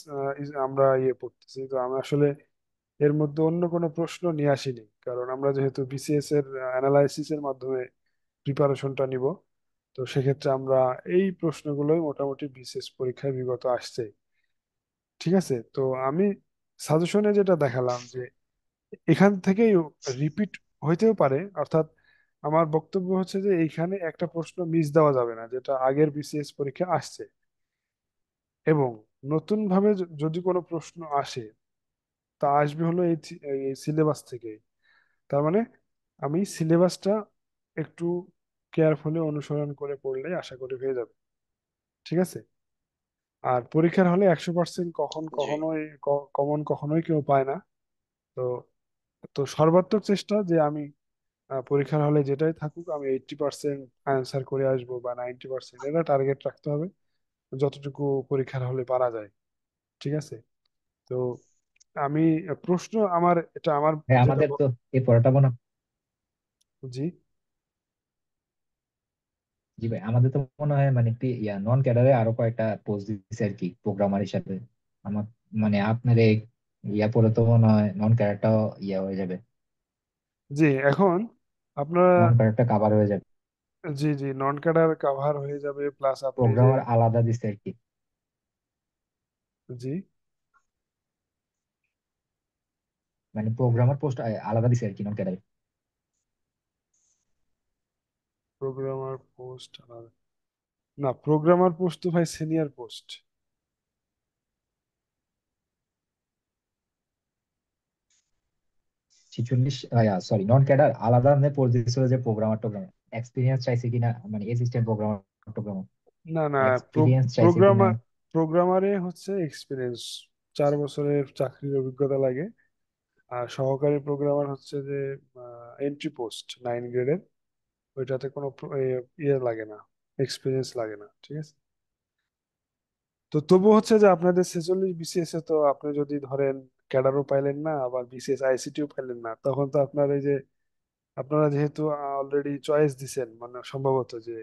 আমরা পড়তেছি, তো আমি আসলে এর মধ্যে অন্য কোনো প্রশ্ন নিয়ে আসিনি, কারণ আমরা যেহেতু বিসিএস এর অ্যানালাইসিস এর মাধ্যমে প্রিপারেশনটা নিব। তো সেক্ষেত্রে আমরা এই প্রশ্নগুলোই মোটামুটি বিসিএস পরীক্ষায় বিগত আসছে। ঠিক আছে, তো আমি সাজেশনে যেটা দেখালাম যে এখান থেকেই রিপিট হইতেও পারে, অর্থাৎ আমার বক্তব্য হচ্ছে যে এইখানে একটা প্রশ্ন মিস দেওয়া যাবে না, যেটা আগের বিসিএস পরীক্ষা আসছে। এবং নতুন ভাবে যদি কোনো প্রশ্ন আসে, তা আসবে হলো এই সিলেবাস থেকে। তার মানে আমি সিলেবাসটা একটু কেয়ারফুলি অনুসরণ করে পড়লে আশা করি হয়ে যাবে। ঠিক আছে, আর পরীক্ষার হলে 100% জি কখনোই কমন কখনোই কেউ পায় না। তো তো সর্বাত্মক চেষ্টা যে আমি পরীক্ষার হলে যেটাই থাকুক, আমি 80% অ্যান্সার করে আসবো, বা 90%, এটা টার্গেট রাখতে হবে, যতটুকু পরীক্ষার হলে পারা যায়। ঠিক আছে, তো আমি প্রশ্ন আমার, এটা আমার ভাই যেটা আমাদের তো এই পড়াটা মনে জি। জি ভাই, আমাদের তো মনে হয় মানে একটি নন ক্যাডারে আরো কয়েকটা পোস্ট দিচ্ছে আর কি, প্রোগ্রামার হিসাবে। আমার মানে আপনার এই পরে তো মনে হয় নন ক্যাডারটাও হয়ে যাবে, জি, এখন আপনারা, নন ক্যাডারটা কাভার হয়ে যাবে। জি জি, নন ক্যাডার কাভার হয়ে যাবে, প্লাস আপনি যে, প্রোগ্রামার আলাদা দিচ্ছে আর কি। জি, মানে প্রোগ্রামার পোস্ট আলাদা দিচ্ছে আর কি নন ক্যাডারে। প্রোগ্রামার পোস্ট, না, প্রোগ্রামার পোস্ট তো ভাই senior post. 46, sorry, non cadre আলাদা মানে পোস্ট দিচ্ছিল যে প্রোগ্রামার টোগ্রামার এক্সপিরিয়েন্স চাইছে কিনা, মানে অ্যাসিস্ট্যান্ট প্রোগ্রামার টোগ্রামার না না, এক্সপিরিয়েন্স চাইছে কিনা। প্রোগ্রামার, প্রোগ্রামারে হচ্ছে এক্সপিরিয়েন্স, 4 বছরের চাকরির অভিজ্ঞতা লাগে। আর সহকারী প্রোগ্রামার হচ্ছে যে এন্ট্রি পোস্ট 9 গ্রেডের, ওইটাতে কোনো ইয়ে লাগে না, এক্সপিরিয়েন্স লাগে না। ঠিক আছে, তো তবু হচ্ছে যে আপনাদের 46 বিসিএস এ তো আপনি যদি ধরেন ক্যাডারও পাইলেন না, আবার বিসিএস আইসিটিও পাইলেন না, তখন তো আপনার এই যে, আপনারা যেহেতু অলরেডি চয়েস দিছেন, মানে সম্ভবত যে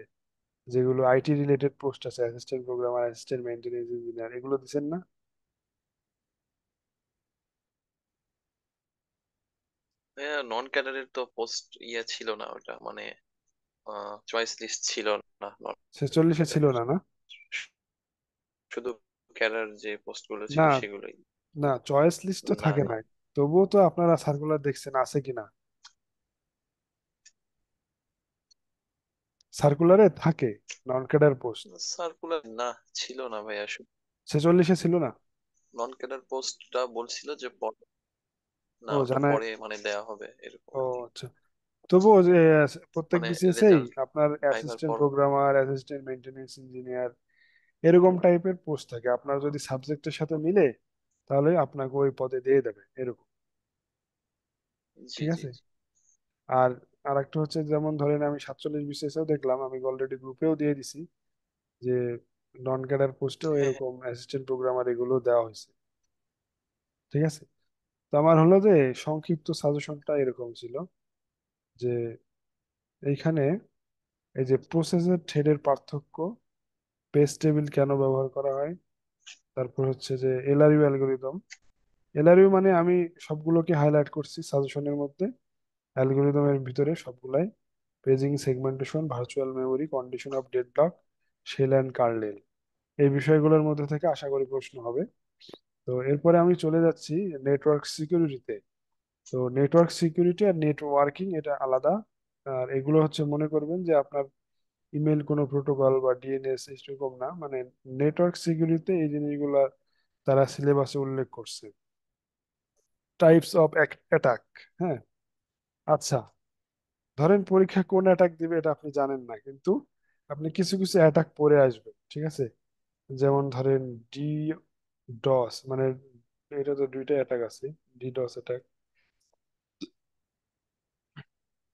যেগুলো আইটি রিলেটেড পোস্ট আছে, assistant programmer, assistant maintenance engineer, এগুলো দিছেন না? ভাইয়া, নন ক্যাডারের তো পোস্ট ছিল না ওটা, মানে চয়েস লিস্ট ছিল না, ছেচল্লিশে ক্যাডার ছিল পোস্ট, না, না? শুধু ক্যাডার যে পোস্ট গুলো ছিল না, সেগুলোই। না, চয়েস লিস্ট তো না থাকে না, নাই। তবুও তো আপনারা সার্কুলার দেখছেন আছে কিনা? সার্কুলারে থাকে নন ক্যাডার পোস্ট। সার্কুলার না, ছিল না ভাইয়া। ছেচল্লিশে ছিল না? নন ক্যাডার পোস্টটা বলছিল যে না, ও, ওটা জানায়। পরে মানে দেয়া হবে এরকম ও, আর কি। আচ্ছা। তবুও যে প্রত্যেক মানে বিসিএসেই রেজাল্ট আপনার ভাইবার অ্যাসিস্ট্যান্ট পর। প্রোগ্রামার, অ্যাসিস্ট্যান্ট মেইনটেনেন্স ইঞ্জিনিয়ার এরকম টাইপের পোস্ট থাকে। আপনার যদি সাবজেক্টের সাথে মিলে তাহলে আপনাকে ওই পদে দিয়ে দেবে এরকম। জি ঠিক জি আছে। জি। আর আর একটা হচ্ছে, যেমন ধরেন আমি 47 বিসিএসও দেখলাম, আমি অলরেডি গ্রুপেও দিয়ে দিছি যে নন ক্যাডার পোস্টেও হ্যাঁ হ্যাঁ। এরকম অ্যাসিস্ট্যান্ট প্রোগ্রামার এগুলো দেওয়া হয়েছে। ঠিক আছে। তো আমার হলো যে সংক্ষিপ্ত সাজেশনটা এরকম ছিল যে এইখানে এই যে প্রসেসর থ্রেডের পার্থক্য, পেজ টেবিল কেন ব্যবহার করা হয়, তারপর হচ্ছে যে এলআরইউ অ্যালগোরিদম। এলআরইউ মানে আমি সবগুলোকে হাইলাইট করছি সাজেশনের মধ্যে, অ্যালগোরিদমের ভিতরে সবগুলাই: paging, segmentation, virtual memory, condition of deadlock, shell and kernel. এই বিষয়গুলোর মধ্যে থেকে আশা করি প্রশ্ন হবে। তো এরপরে আমি চলে যাচ্ছি নেটওয়ার্ক সিকিউরিটিতে। তো নেটওয়ার্ক সিকিউরিটি আর নেটওয়ার্কিং এটা আলাদা। আর এগুলো হচ্ছে মনে করবেন যে আপনার ইমেল কোনো প্রোটোকল বা ডিএনএস এরকম না, মানে নেটওয়ার্ক সিকিউরিটিতে এই জিনিসগুলা তারা সিলেবাসে উল্লেখ করছে। Types of attack. হ্যাঁ, আচ্ছা, ধরেন পরীক্ষা কোন অ্যাটাক দিবে এটা আপনি জানেন না, কিন্তু আপনি কিছু কিছু অ্যাটাক পড়ে আসবেন। ঠিক আছে। যেমন ধরেন ডি ডস, মানে এটা তো দুইটা অ্যাটাক আছে, ডি ডস অ্যাটাক।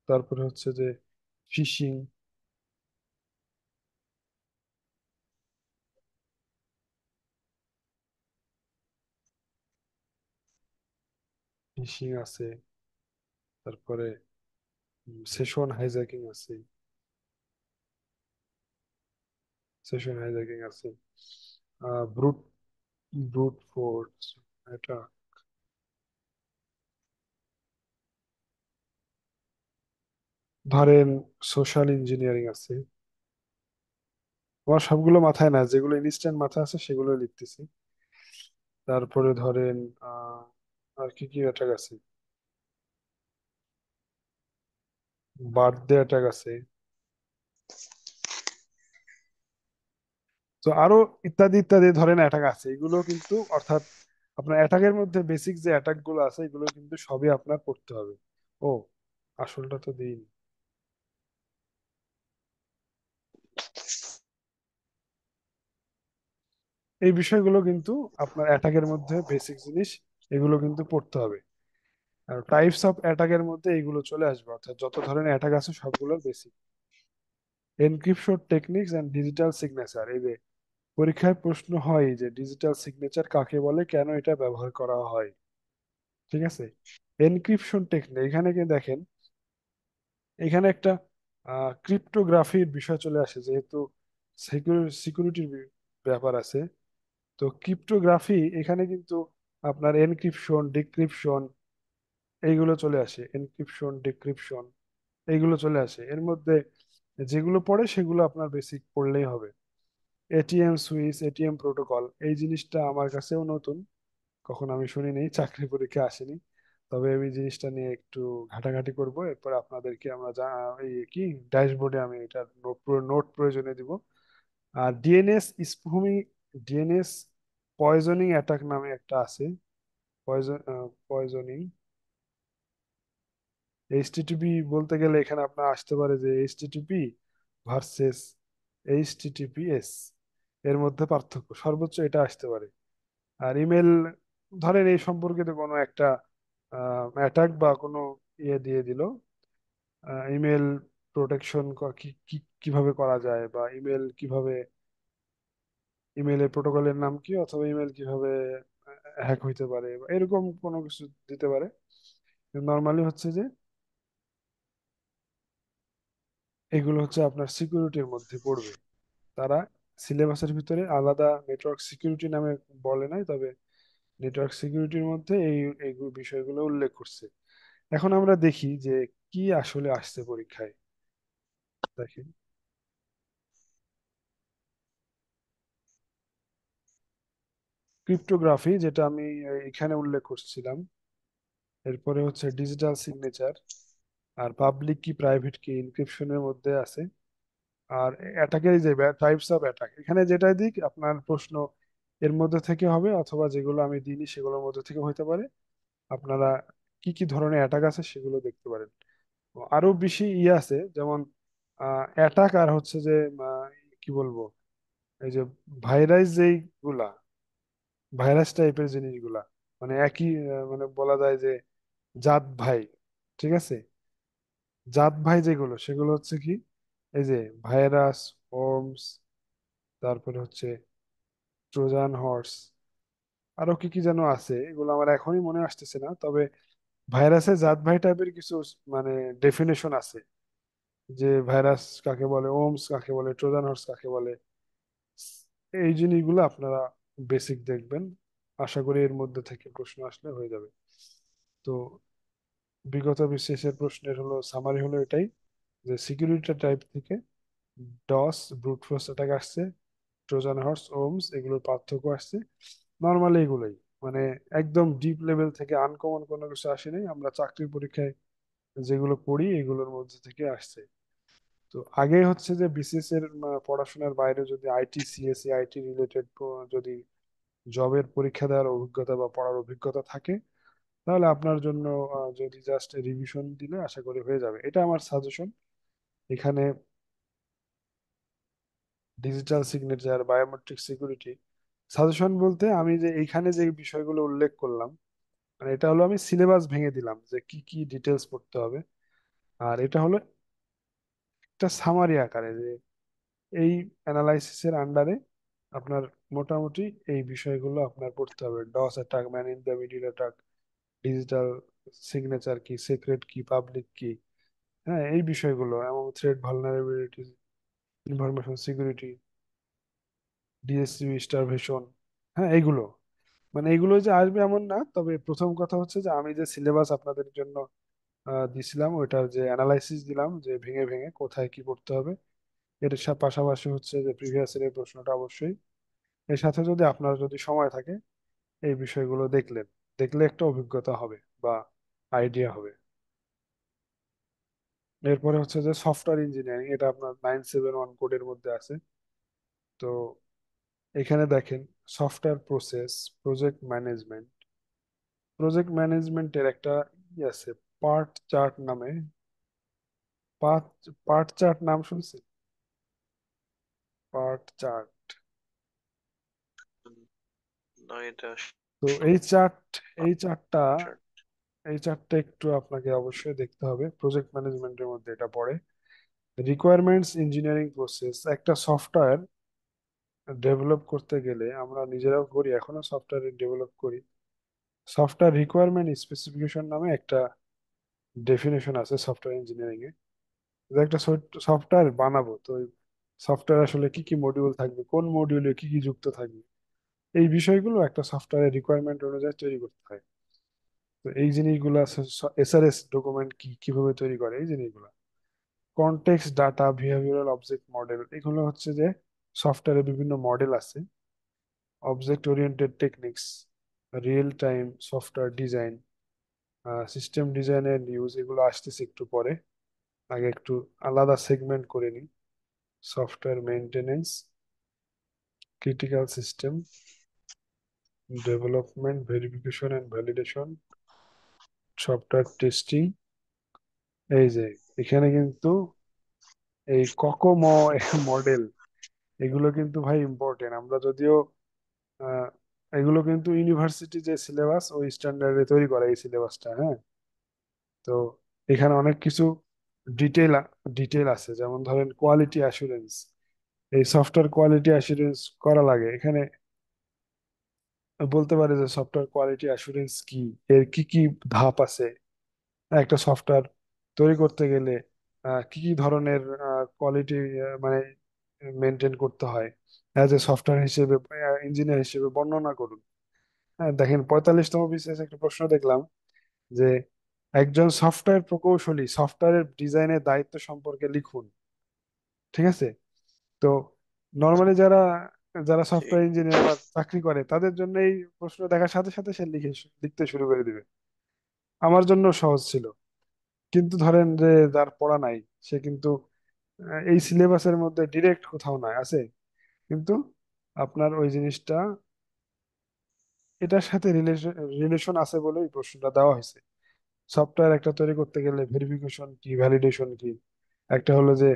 তারপরে হচ্ছে যে ফিশিং, ফিশিং আছে। তারপরে সেশন হাইজ্যাকিং আছে, সেশন হাইজ্যাকিং আছে। ব্রুট ব্রুট ফোর্স এটা। ধরেন সোশ্যাল ইঞ্জিনিয়ারিং আছে। আমার সবগুলো মাথায় না, যেগুলো ইনস্ট্যান্ট মাথায় আছে সেগুলো লিখতেছি। তারপরে ধরেন আহ আর কি কি অ্যাটাক আছে, বার্থডে অ্যাটাক আছে। তো আরো ইত্যাদি ইত্যাদি ধরেন অ্যাটাক আছে, এগুলো কিন্তু অর্থাৎ আপনার অ্যাটাকের মধ্যে বেসিক যে অ্যাটাক গুলো আছে এগুলো কিন্তু সবই আপনার পড়তে হবে। ও, আসলটা তো দিন। এই বিষয়গুলো কিন্তু আপনার অ্যাটাকের মধ্যে বেসিক জিনিস, এগুলো কিন্তু পড়তে হবে। আর টাইপস অফ অ্যাটাকের মধ্যে এইগুলো চলে আসবে, অর্থাৎ যত ধরনের অ্যাটাক আছে সবগুলোর basic. Encryption techniques and digital signature, এই যে পরীক্ষায় প্রশ্ন হয় যে ডিজিটাল সিগনেচার কাকে বলে, কেন এটা ব্যবহার করা হয়। ঠিক আছে। এনক্রিপশন টেকনিক, এখানে কি দেখেন, এখানে একটা ক্রিপ্টোগ্রাফির বিষয় চলে আসে, যেহেতু সিকিউরিটির ব্যাপার আছে। তো ক্রিপ্টোগ্রাফি এখানে কিন্তু আপনার এনক্রিপশন, ডিক্রিপশন এইগুলো চলে আসে। এনক্রিপশন, ডিক্রিপশন এইগুলো চলে আসে এর মধ্যে। যেগুলো পড়ে সেগুলো আপনার বেসিক পড়লেই হবে। এটিএম সুইচ, এটিএম প্রোটোকল, এই জিনিসটা আমার কাছেও নতুন, কখন আমি শুনিনি, চাকরি পরীক্ষা আসেনি। তবে আমি জিনিসটা নিয়ে একটু ঘাটাঘাটি করব, এরপর আপনাদেরকে আমরা এই কি ড্যাশবোর্ডে আমি এটা নোট প্রয়োজনে দিব। আর DNS spoofing, DNS poisoning attack নামে একটা আছে। পয়জন পয়জনিং এইচটিটিপি বলতে গেলে এখানে আপনার আসতে পারে যে এইচটিটিপি ভার্সেস এইচটিটিপিএস, এর মধ্যে পার্থক্য সর্বোচ্চ এটা আসতে পারে। আর ইমেল, ধরেন এই সম্পর্কিত কোনো একটা অ্যাটাক বা কোনো ইয়ে দিয়ে দিল, ইমেল প্রোটেকশন কিভাবে করা যায়, বা ইমেল কিভাবে, ইমেলের প্রোটোকলের নাম কি, অথবা ইমেল কিভাবে হ্যাক হইতে পারে, বা এরকম কোনো কিছু দিতে পারে। নর্মালি হচ্ছে যে এগুলো হচ্ছে আপনার সিকিউরিটির মধ্যে পড়বে। তারা সিলেবাসের ভিতরে আলাদা নেটওয়ার্ক সিকিউরিটি নামে বলে নাই, তবে নেটওয়ার্ক সিকিউরিটির মধ্যে এই বিষয়গুলো উল্লেখ করছে। এখন আমরা দেখি যে কি আসলে আসছে পরীক্ষায়। দেখেন, ক্রিপ্টোগ্রাফি যেটা আমি এখানে উল্লেখ করছিলাম, এরপরে হচ্ছে ডিজিটাল সিগনেচার, আর পাবলিক কি প্রাইভেট কি ইনক্রিপশনের মধ্যে আছে। আর অ্যাটাকের যে টাইপস অফ অ্যাটাক, এখানে যেটা দিক আপনার প্রশ্ন এর মধ্যে থেকে হবে, অথবা যেগুলো আমি দিইনি সেগুলোর মধ্যে থেকে হতে পারে। আপনারা কি কি ধরনের অ্যাটাক আছে সেগুলো দেখতে পারেন। আরো বেশি ইয়ে আছে, যেমন অ্যাটাক আর হচ্ছে যে আহ, কি বলবো, এই যে ভাইরাস যেইগুলা, ভাইরাস টাইপের জিনিসগুলা, মানে একই মানে বলা যায় যে জাত ভাই, ঠিক আছে, জাত ভাই যেগুলো সেগুলো হচ্ছে কি, এই যে ভাইরাস, ওর্মস, তারপরে হচ্ছে ট্রোজান হর্স, আরো কি কি যেন আছে, এগুলো আমার এখনই মনে আসতেছে না। তবে ভাইরাসের জাত ভাই টাইপের কিছু মানে ডেফিনেশন আছে, যে ভাইরাস কাকে বলে, ওমস কাকে বলে, ট্রোজান হর্স কাকে বলে। এই জিনিসগুলো আপনারা বেসিক দেখবেন, আশা করি এর মধ্যে থেকে প্রশ্ন আসলে হয়ে যাবে। তো বিগত বিশেষের প্রশ্নের হলো সামারি হলো এটাই, যে সিকিউরিটি টাইপ থেকে ডস, ব্রুট ফোর্স অ্যাটাক আসছে, ট্রোজান হর্স, ওমস, এগুলোর পার্থক্য আসছে। নর্মালি এগুলোই, মানে একদম ডিপ লেভেল থেকে আনকমন কোনো কিছু আসেনি, আমরা চাকরির পরীক্ষায় যেগুলো পড়ি এগুলোর মধ্যে থেকে আসছে। তো আগে হচ্ছে যে বিসিএস এর পড়াশোনার বাইরে যদি আইটি, সিএসসি, আইটি রিলেটেড যদি জবের পরীক্ষা দেওয়ার অভিজ্ঞতা বা পড়ার অভিজ্ঞতা থাকে, তাহলে আপনার জন্য যদি জাস্ট রিভিশন দিলে আশা করি হয়ে যাবে, এটা আমার সাজেশন। এখানে digital signature, biometric security, suggestion বলতে আমি যে এইখানে যে বিষয়গুলো উল্লেখ করলাম, মানে এটা হলো আমি সিলেবাস ভেঙে দিলাম যে কি কি ডিটেলস পড়তে হবে। আর এটা হলো একটা সামারি আকারে, যে এই অ্যানালাইসিসের আন্ডারে আপনার মোটামুটি এই বিষয়গুলো আপনার পড়তে হবে: DoS attack, man in the middle attack, digital signature key, secret key, public key, হ্যাঁ এই বিষয়গুলো, এবং threat vulnerability, information security, DSC starvation, হ্যাঁ এইগুলো, মানে এইগুলো যে আসবে এমন না। তবে প্রথম কথা হচ্ছে যে আমি যে সিলেবাস আপনাদের জন্য দিছিলাম, ওইটার যে অ্যানালাইসিস দিলাম যে ভেঙে ভেঙে কোথায় কি করতে হবে, এর পাশাপাশি হচ্ছে যে প্রিভিয়াস এর প্রশ্নটা অবশ্যই, এর সাথে যদি আপনার যদি সময় থাকে এই বিষয়গুলো দেখলেন, দেখলে একটা অভিজ্ঞতা হবে বা আইডিয়া হবে। এরপরে হচ্ছে যে সফটওয়্যার ইঞ্জিনিয়ারিং, এটা আপনার 971 কোডের মধ্যে আছে। তো এখানে দেখেন, software process, project management, project ম্যানেজমেন্টের একটা ই আছে, পার্ট চার্ট নামে, পার্ট পার্ট চার্ট নাম শুনছেন? Part chart. উম, না, এটা তো এই চার্টটা structure। এই চার্টটা একটু আপনাকে অবশ্যই দেখতে হবে, প্রজেক্ট ম্যানেজমেন্টের মধ্যে এটা পড়ে। রিকোয়ারমেন্টস ইঞ্জিনিয়ারিং প্রসেস, একটা সফটওয়্যার ডেভেলপ করতে গেলে আমরা নিজেরাও করি, এখনো সফটওয়্যার ডেভেলপ করি, সফটওয়্যার রিকোয়ারমেন্ট স্পেসিফিকেশন নামে একটা ডেফিনেশন আছে সফটওয়্যার ইঞ্জিনিয়ারিং এ। যে একটা সফটওয়্যার বানাবো, তো সফটওয়্যার আসলে কি কি মডিউল থাকবে, কোন মডিউলে কি কি যুক্ত থাকবে, এই বিষয়গুলো একটা সফটওয়্যারের রিকোয়ারমেন্ট অনুযায়ী তৈরি করতে হয়। তো এই জিনিসগুলো আছে, এসআরএস ডকুমেন্ট কি কিভাবে তৈরি করে, এই জিনিসগুলো, context data, behavioural object model, এগুলো হচ্ছে যে সফটওয়্যারের বিভিন্ন মডেল আছে, object oriented techniques, real time software design, system ডিজাইনের নিউজ, এগুলো আসতেছে একটু পরে, আগে একটু আলাদা সেগমেন্ট করে নিই। Software maintenance, critical system development, verification and validation, software testing. এই যে এখানে কিন্তু এই কোকোমো মডেল, এগুলো কিন্তু ভাই ইম্পর্টেন্ট। আমরা যদিও আহ, এগুলো কিন্তু ইউনিভার্সিটি যে সিলেবাস ওই স্ট্যান্ডার্ডে তৈরি করা এই সিলেবাসটা, হ্যাঁ। তো এখানে অনেক কিছু ডিটেল ডিটেল আছে, যেমন ধরেন কোয়ালিটি অ্যাসুরেন্স, এই সফটওয়্যার কোয়ালিটি অ্যাসুরেন্স করা লাগে এখানে, বলতে পারে যে সফটওয়্যার কোয়ালিটি অ্যাসুরেন্স কি, এর কি কি ধাপ আছে, একটা সফটওয়্যার তৈরি করতে গেলে কি কি ধরনের কোয়ালিটি মানে মেনটেন করতে হয়, অ্যাজ এ সফটওয়্যার হিসেবে, ইঞ্জিনিয়ার হিসেবে বর্ণনা করুন। হ্যাঁ দেখেন, 45তম বিসিএস একটা প্রশ্ন দেখলাম যে একজন সফটওয়্যার প্রকৌশলী সফটওয়্যারের ডিজাইনের দায়িত্ব সম্পর্কে লিখুন। ঠিক আছে? তো নর্মালি যারা যারা ঠিক। সফটওয়্যার ইঞ্জিনিয়ার বা চাকরি করে তাদের জন্য এই প্রশ্ন দেখার সাথে সাথে সে লিখতে শুরু করে দিবে। আমার জন্য সহজ ছিল। কিন্তু ধরেন যে যার পড়া নাই, সে কিন্তু এই সিলেবাসের মধ্যে ডিরেক্ট কোথাও নাই আছে, কিন্তু আপনার ওই জিনিসটা এটার সাথে রিলেশন রিলেশন আছে বলে এই প্রশ্নটা দেওয়া হয়েছে। সফটওয়্যার একটা তৈরি করতে গেলে ভেরিফিকেশন কি, ভ্যালিডেশন কি, একটা হলো যে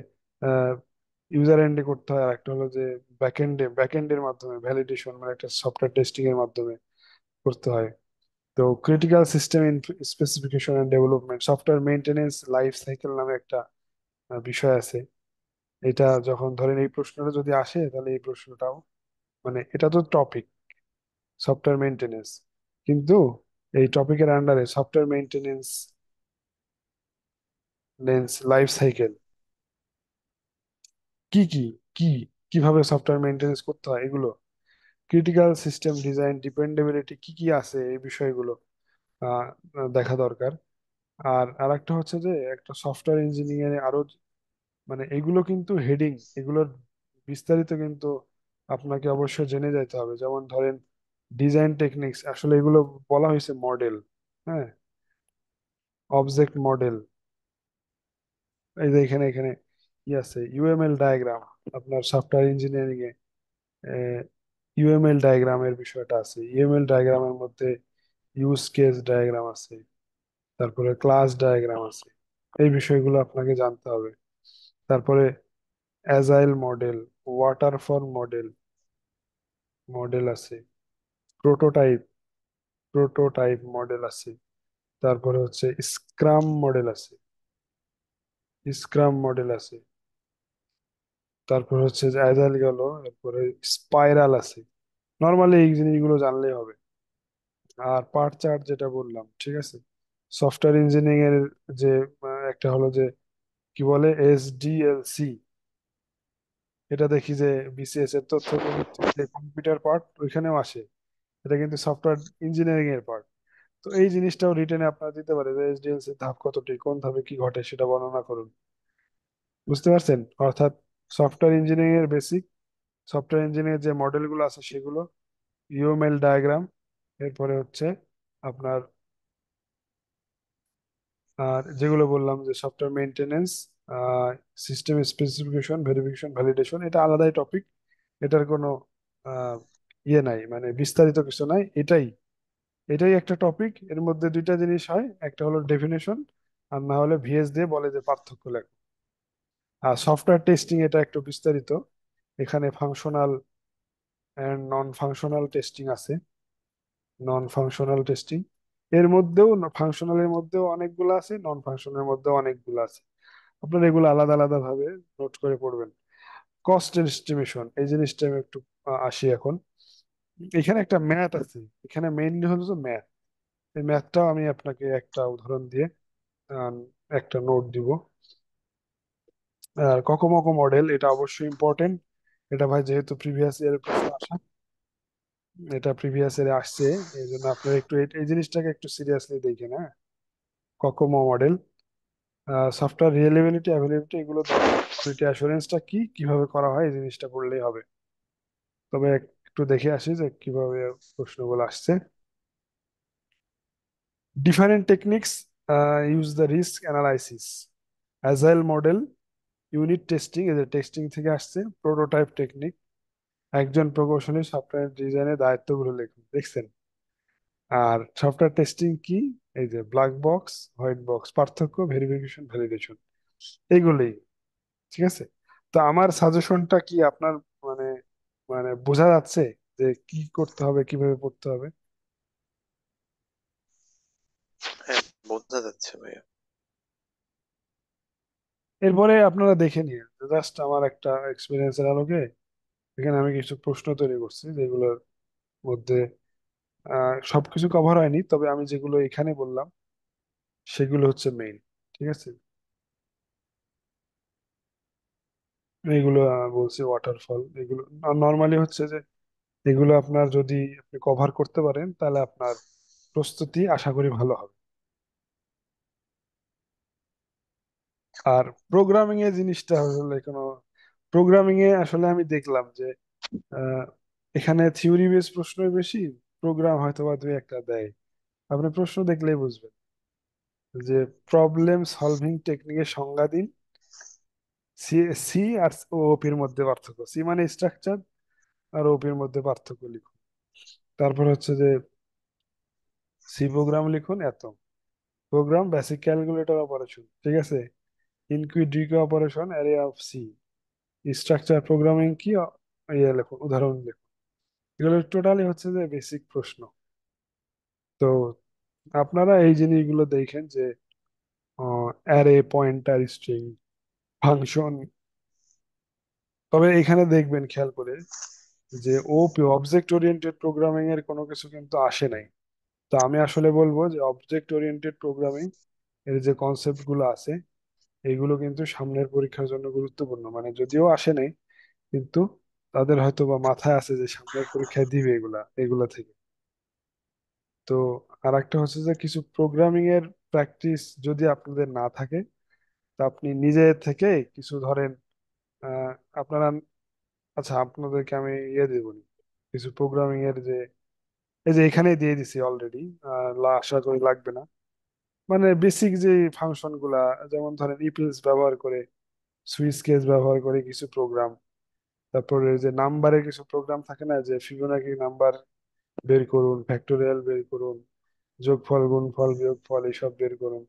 ইউজার এন্ডে করতে হয়, আর একটা হলো যে ব্যাকএন্ডের মাধ্যমে ভ্যালিডেশন, মানে একটা সফটওয়্যার টেস্টিং এর মাধ্যমে করতে হয়। তো critical system specification and development, software maintenance life cycle নামে একটা বিষয় আছে। এটা যখন ধরেন এই প্রশ্নটা যদি আসে তাহলে এই প্রশ্নটাও, মানে এটা তো টপিক সফটওয়্যার মেইনটেনেন্স, কিন্তু এই টপিকের আন্ডারে সফটওয়্যার মেইনটেনেন্স লাইফ সাইকেল কি কি কি কিভাবে সফটওয়্যার মেইনটেনেন্স করতে হয়, এগুলো ক্রিটিক্যাল সিস্টেম ডিজাইন ডিপেন্ডেবিলিটি কি কি আছে, এই বিষয়গুলো আহ, দেখা দরকার। আর আরেকটা হচ্ছে যে একটা সফটওয়্যার ইঞ্জিনিয়ারিং আরো, মানে এগুলো কিন্তু হেডিং, এগুলোর বিস্তারিত কিন্তু আপনাকে অবশ্যই জেনে যেতে হবে। যেমন ধরেন ডিজাইন টেকনিক্স, আসলে এগুলো বলা হয়েছে মডেল, হ্যাঁ, অবজেক্ট মডেল। এই যে এখানে এখানে কি আছে, ইউএমএল ডায়াগ্রাম, আপনার সফটওয়্যার ইঞ্জিনিয়ারিং এ ইউএমএল ডায়াগ্রামের বিষয়টা আছে। ইউএমএল ডায়াগ্রামের মধ্যে ইউজ কেস ডায়াগ্রাম আছে, তারপরে ক্লাস ডায়াগ্রাম আছে। এই বিষয়গুলো আপনাকে জানতে হবে। তারপরে agile model, waterfall model model আছে, প্রোটোটাইপ প্রোটোটাইপ মডেল আছে, তারপরে হচ্ছে স্ক্রাম মডেল আছে, তারপর হচ্ছে যে অ্যাজাইল গেল, তারপরে স্পাইরাল আছে। নর্মালি এই জিনিসগুলো জানলেই হবে। আর পার্ট চার্ট যেটা বললাম, ঠিক আছে, সফটওয়্যার ইঞ্জিনিয়ারিং এর যে একটা হলো যে কি বলে এসডিএলসি, এটা দেখি যে বিসিএস এর তথ্য প্রযুক্তির যে কম্পিউটার পার্ট ওইখানেও আসে। এটা কিন্তু সফটওয়্যার ইঞ্জিনিয়ারিং এর পার্ট। তো এই জিনিসটাও রিটেনে আপনারা দিতে পারে যে এসডিএলসি ধাপ কতটি, কোন ধাপে কি ঘটে সেটা বর্ণনা করুন। বুঝতে পারছেন? অর্থাৎ সফটওয়্যার ইঞ্জিনিয়ারিং এর বেসিক, সফটওয়্যার ইঞ্জিনিয়ারিং যে মডেলগুলো আছে সেগুলো, ইউএমএল ডায়াগ্রাম, এরপরে হচ্ছে আপনার আর যেগুলো বললাম যে software maintenance, system specification, verification, validation, এটা আলাদাই টপিক। এটার কোনো আহ, ইয়ে নাই, মানে বিস্তারিত কিছু নাই, এটাই এটাই একটা টপিক। এর মধ্যে দুইটা জিনিস হয়, একটা হলো ডেফিনেশন, আর না হলে ভিএস দিয়ে বলে যে পার্থক্য লেখো। আর সফটওয়্যার টেস্টিং এটা একটু বিস্তারিত, এখানে functional and non functional testing আছে। নন ফাংশনাল টেস্টিং এর মধ্যেও, ফাংশনালের মধ্যেও অনেকগুলো আছে, নন ফাংশনালের মধ্যেও অনেকগুলো আছে। আপনারা এগুলো আলাদা আলাদা ভাবে নোট করে পড়বেন। কস্ট এস্টিমেশন, এই জিনিসটা আমি একটু আসি এখন। এখানে একটা ম্যাথ আছে, এখানে মেইনলি হলো যে ম্যাথ। এই ম্যাথটাও আমি আপনাকে একটা উদাহরণ দিয়ে আহ, একটা নোট দিব। আর কোকোমোকো মডেল, এটা অবশ্যই ইম্পর্টেন্ট। এটা ভাই যেহেতু প্রিভিয়াস ইয়ারের প্রশ্ন আসা, এটা প্রিভিয়াস ইয়ারে আসছে, এই জন্য আপনারা একটু এই জিনিসটাকে একটু সিরিয়াসলি দেখেন, হ্যাঁ। COCOMO model, software reliability, availability, এগুলো দরকার। কোয়ালিটি অ্যাসুরেন্সটা কি, কিভাবে করা হয়, এই জিনিসটা পড়লেই হবে। তবে একটু দেখে আসি যে কিভাবে প্রশ্নগুলো আসছে। Different techniques use the risk analysis, agile model, unit testing, এই যে টেস্টিং থেকে আসছে, প্রোটোটাইপ টেকনিক, একজন প্রকৌশলী সফটওয়্যার ডিজাইনের দায়িত্বগুলো লিখুন, দেখছেন। আর সফটওয়্যার টেস্টিং কি, এই যে ব্ল্যাক বক্স, হোয়াইট বক্স, পার্থক্য, ভেরিফিকেশন, ভ্যালিডেশন, এইগুলোই। ঠিক আছে? তো আমার সাজেশনটা কি আপনার, মানে মানে বোঝা যাচ্ছে যে কি করতে হবে, কিভাবে পড়তে হবে? হ্যাঁ, বোঝা যাচ্ছে ভাইয়া। এরপরে আপনারা দেখে নিন, জাস্ট আমার একটা এক্সপিরিয়েন্সের আলোকে এখানে আমি কিছু প্রশ্ন তৈরি করছি, যেগুলোর মধ্যে সবকিছু কভার হয়নি, তবে আমি যেগুলো এখানে বললাম সেগুলো হচ্ছে মেইন। ঠিক আছে? এইগুলো বলছি ওয়াটারফল, এগুলো নর্মালি হচ্ছে যে এগুলো আপনার যদি আপনি কভার করতে পারেন তাহলে আপনার প্রস্তুতি আশা করি ভালো হবে। আর প্রোগ্রামিং এর জিনিসটা হলে কোনো প্রোগ্রামিং এ আসলে আমি দেখলাম যে আহ, এখানে থিওরি বেস প্রশ্নই বেশি, প্রোগ্রাম হয়তো বা দুই একটা দেয়। আপনি প্রশ্ন দেখলেই বুঝবেন যে প্রবলেম সলভিং টেকনিকের সংজ্ঞা দিন, সি সি আর ওপির মধ্যে পার্থক্য, সি মানে স্ট্রাকচার আর ওপির মধ্যে পার্থক্য লিখুন। তারপর হচ্ছে যে সি প্রোগ্রাম লিখুন এত, প্রোগ্রাম বেসিক ক্যালকুলেটর অপারেশন, ঠিক আছে, ইনক্লুড ডিকে operation array of C, structure programming কি, ইয়ে লিখুন, উদাহরণ লিখুন। এগুলো টোটালি হচ্ছে যে বেসিক প্রশ্ন। তো আপনারা এই জিনিসগুলো দেখেন যে অ্যারে, পয়েন্টার, স্ট্রিং, ফাংশন। তবে এখানে দেখবেন খেয়াল করে যে ওপি অবজেক্ট ওরিয়েন্টেড প্রোগ্রামিং এর কোনো কিছু কিন্তু আসে নাই। তো আমি আসলে বলবো যে অবজেক্ট ওরিয়েন্টেড প্রোগ্রামিং এর যে কনসেপ্ট গুলো আছে এগুলো কিন্তু সামনের পরীক্ষার জন্য গুরুত্বপূর্ণ, মানে যদিও আসে নাই কিন্তু তাদের হয়তো বা মাথায় আছে যে সামনের পরীক্ষায় দিবে এগুলা, এগুলা থেকে। তো আর একটা হচ্ছে যে কিছু প্রোগ্রামিং এর প্র্যাকটিস যদি আপনাদের না থাকে, তা আপনি নিজে থেকে কিছু ধরেন আহ, আপনারা, আচ্ছা আপনাদেরকে আমি ইয়ে দেবো নি, কিছু প্রোগ্রামিং এর যে এই যে এখানেই দিয়ে দিছি অলরেডি, আশা করি লাগবে না। মানে বেসিক যে ফাংশন গুলা, যেমন ধরেন ইপেলস ব্যবহার করে, সুইচ কেস ব্যবহার করে কিছু প্রোগ্রাম, তারপরে যে নাম্বারের কিছু প্রোগ্রাম থাকে না, যে ফিবোনাকি নাম্বার বের করুন, ফ্যাক্টোরিয়াল বের করুন, যোগফল, গুণফল, বিয়োগফল এইসব বের করুন।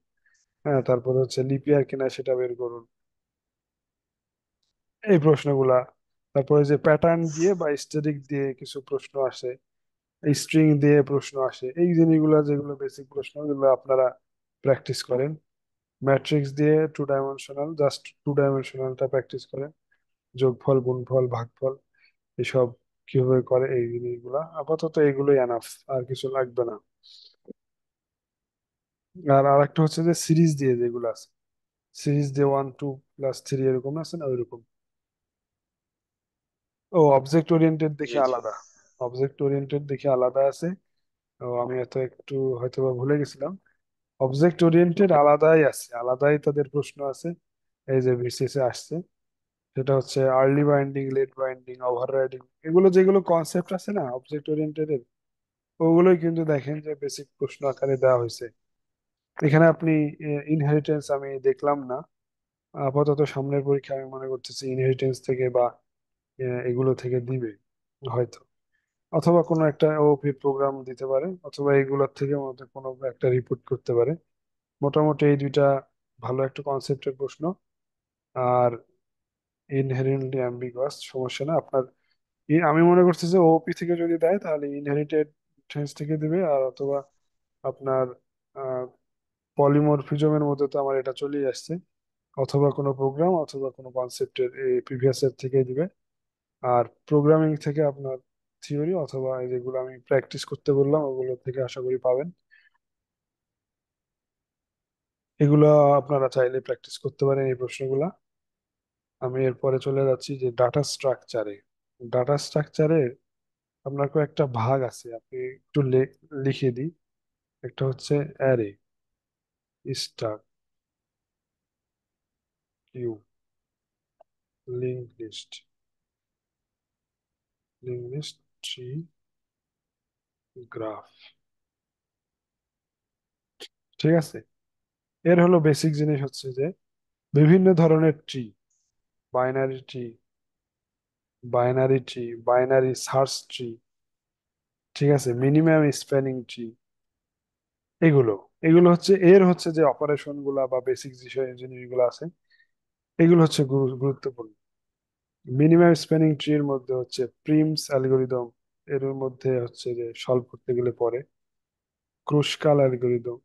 হ্যাঁ, তারপরে হচ্ছে লিপিয়ার কিনা সেটা বের করুন, এই প্রশ্নগুলা। তারপরে যে প্যাটার্ন দিয়ে বা স্ট্যাটিক দিয়ে কিছু প্রশ্ন আসে, স্ট্রিং দিয়ে প্রশ্ন আসে, এই জিনিসগুলো যেগুলো বেসিক প্রশ্ন, যেগুলো আপনারা প্র্যাকটিস করেন। ম্যাট্রিক্স দিয়ে টু ডাইমেনশনাল, জাস্ট টু ডাইমেনশনালটা প্র্যাকটিস করেন, যোগফল, গুণফল, ভাগফল এসব কিভাবে করে, এই জিনিসগুলা আপাতত এগুলোই এনাফ, আর কিছু লাগবে না। আর আরেকটা হচ্ছে যে সিরিজ দিয়ে যেগুলো আছে, সিরিজ দিয়ে 1 2 + 3 এরকম আছে না, ওইরকম। ও অবজেক্ট ওরিয়েন্টেড জি দেখে জি। আলাদা, অবজেক্ট ওরিয়েন্টেড দেখে আলাদা আছে। ও আমি এত একটু হয়তো বা ভুলে গেছিলাম, অবজেক্ট ওরিয়েন্টেড আলাদাই আছে, আলাদাই তাদের প্রশ্ন আছে, এই যে বিসিএস এ আসছে। সেটা হচ্ছে early binding, late binding, overriding, এগুলো যেগুলো কনসেপ্ট আছে না অবজেক্ট ওরিয়েন্টেড এর, ওগুলোই কিন্তু দেখেন যে বেসিক প্রশ্ন আকারে দেওয়া হয়েছে। এখানে আপনি ইনহেরিটেন্স আমি দেখলাম না, আপাতত সামনের পরীক্ষা আমি মনে করতেছি ইনহেরিটেন্স থেকে বা এগুলো থেকে দিবে হয়তো, অথবা কোনো একটা ওপি প্রোগ্রাম দিতে পারে, অথবা এগুলোর থেকে মধ্যে কোনো একটা রিপোর্ট করতে পারে। মোটামুটি এই দুইটা ভালো একটা কনসেপ্টের প্রশ্ন। আর ইনহেরেন্টলি অ্যাম্বিগুয়াস, সমস্যা না আপনার। আমি মনে করছি যে ওপি থেকে যদি দেয় তাহলে ইনহেরিটেড টেন্স থেকে দিবে, আর অথবা আপনার পলিমরফিজমের মধ্যে তো আমার এটা চলেই আসছে, অথবা কোনো প্রোগ্রাম অথবা কোনো কনসেপ্টের এই প্রিভিয়াস এর থেকে দিবে। আর প্রোগ্রামিং থেকে আপনার থিওরি অথবা এই যেগুলো আমি প্র্যাকটিস করতে বললাম ওগুলো থেকে আশা করি পাবেন। এগুলো আপনারা চাইলে প্র্যাকটিস করতে পারেন এই প্রশ্নগুলা। আমি এরপরে চলে যাচ্ছি যে ডাটা স্ট্রাকচারে। ডাটা স্ট্রাকচারে আপনার কয়েকটা ভাগ আছে, আপনি একটু লিখে দিই। একটা হচ্ছে array, star, queue, link list, tree, graph, ঠিক আছে। এর হলো বেসিক জিনিস হচ্ছে যে বিভিন্ন ধরনের tree, binary tree, binary search tree, ঠিক আছে, মিনিমাম স্প্যানিং ট্রি, এগুলো এগুলো হচ্ছে এর হচ্ছে যে অপারেশন গুলা বা বেসিক জিনিসগুলো আছে, এগুলো হচ্ছে গুরুত্বপূর্ণ। মিনিমাম স্প্যানিং ট্রি এর মধ্যে হচ্ছে প্রিমস অ্যালগোরিদম, এর মধ্যে হচ্ছে যে সলভ করতে গেলে পরে ক্রুশকাল অ্যালগোরিদম।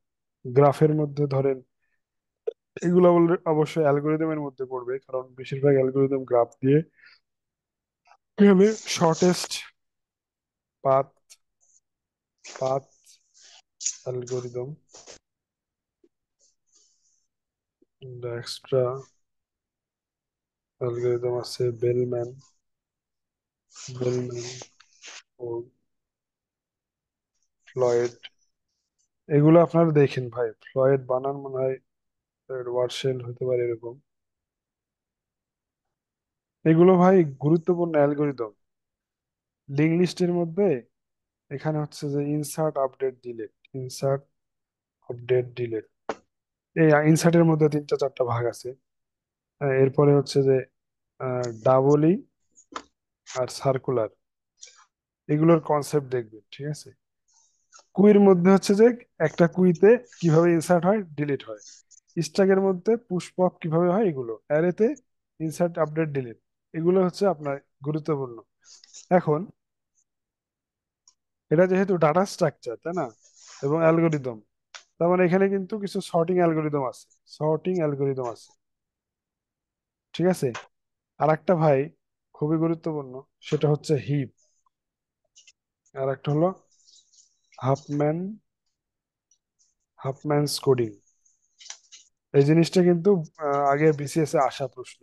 গ্রাফের মধ্যে ধরেন এগুলো অবশ্যই অ্যালগোরিদমের মধ্যে পড়বে, কারণ বেশিরভাগ অ্যালগোরিদম গ্রাফ দিয়ে, এখানে shortest path, path algorithm, extra algorithm আছে, বেলম্যান ও ফ্লয়েড। এগুলো আপনারা দেখেন ভাই, ফ্লয়েড বানান মনে হয় ওয়ার্ডশেল হতে পারে এরকম। এগুলো ভাই গুরুত্বপূর্ণ অ্যালগোরিদম। লিঙ্ক লিস্টের মধ্যে এখানে হচ্ছে যে insert update delete, insert update delete, এই ইনসার্টের মধ্যে তিনটা চারটা ভাগ আছে। এরপরে হচ্ছে যে ডাবলি আর সার্কুলার, এগুলোর কনসেপ্ট দেখবেন, ঠিক আছে। কুইর মধ্যে হচ্ছে যে একটা কুইতে কিভাবে ইনসার্ট হয় ডিলিট হয়, স্ট্যাকের মধ্যে পুশ পপ কিভাবে হয়, এগুলো অ্যারেতে ইনসার্ট আপডেট ডিলিট, এগুলো হচ্ছে আপনার গুরুত্বপূর্ণ। এখন এটা যেহেতু ডাটা স্ট্রাকচার, তাই না, এবং অ্যালগোরিদম, তার মানে এখানে কিন্তু কিছু সর্টিং অ্যালগোরিদম আছে, সর্টিং অ্যালগোরিদম আছে, ঠিক আছে। আর একটা ভাই খুবই গুরুত্বপূর্ণ, সেটা হচ্ছে হিপ, আর একটা হলো হাফম্যান, হাফম্যানস কোডিং। এই জিনিসটা কিন্তু আগে বিসিএস এ আসা প্রশ্ন।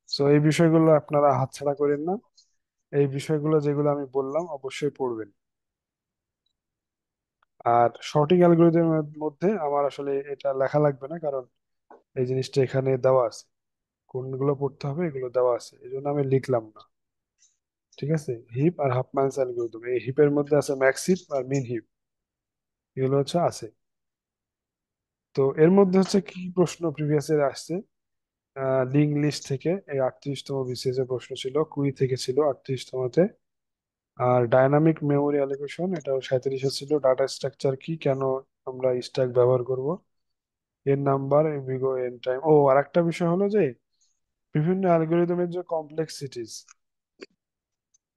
সো এই বিষয়গুলো আপনারা হাতছাড়া করেন না, এই বিষয়গুলো যেগুলো আমি বললাম অবশ্যই পড়বেন। আর শর্টিং অ্যালগোরিদমের মধ্যে আমার আসলে এটা লেখা লাগবে না, কারণ এই জিনিসটা এখানে দেওয়া আছে, কোনগুলো পড়তে হবে এগুলো দেওয়া আছে, এই জন্য আমি লিখলাম না, ঠিক আছে। হিপ আর হাফম্যানস অ্যালগোরিদম, এই হিপের মধ্যে আছে ম্যাক্স হিপ আর মিন হিপ, এগুলো হচ্ছে আছে। তো এর মধ্যে হচ্ছে কি প্রশ্ন প্রিভিয়াস ইয়ার আসছে, লিঙ্ক লিস্ট থেকে এই 38তম বিসিএস এর প্রশ্ন ছিল, কুই থেকে ছিল 38তমতে। আর ডায়নামিক মেমোরি অ্যালোকেশন, এটাও 37-এ ছিল। ডাটা স্ট্রাকচার কি, কেন আমরা স্ট্যাক ব্যবহার করব, এর নাম্বার, বিগো এন টাইম। ও আর একটা বিষয় হলো যে বিভিন্ন অ্যালগোরিদমের যে কমপ্লেক্সিটিস,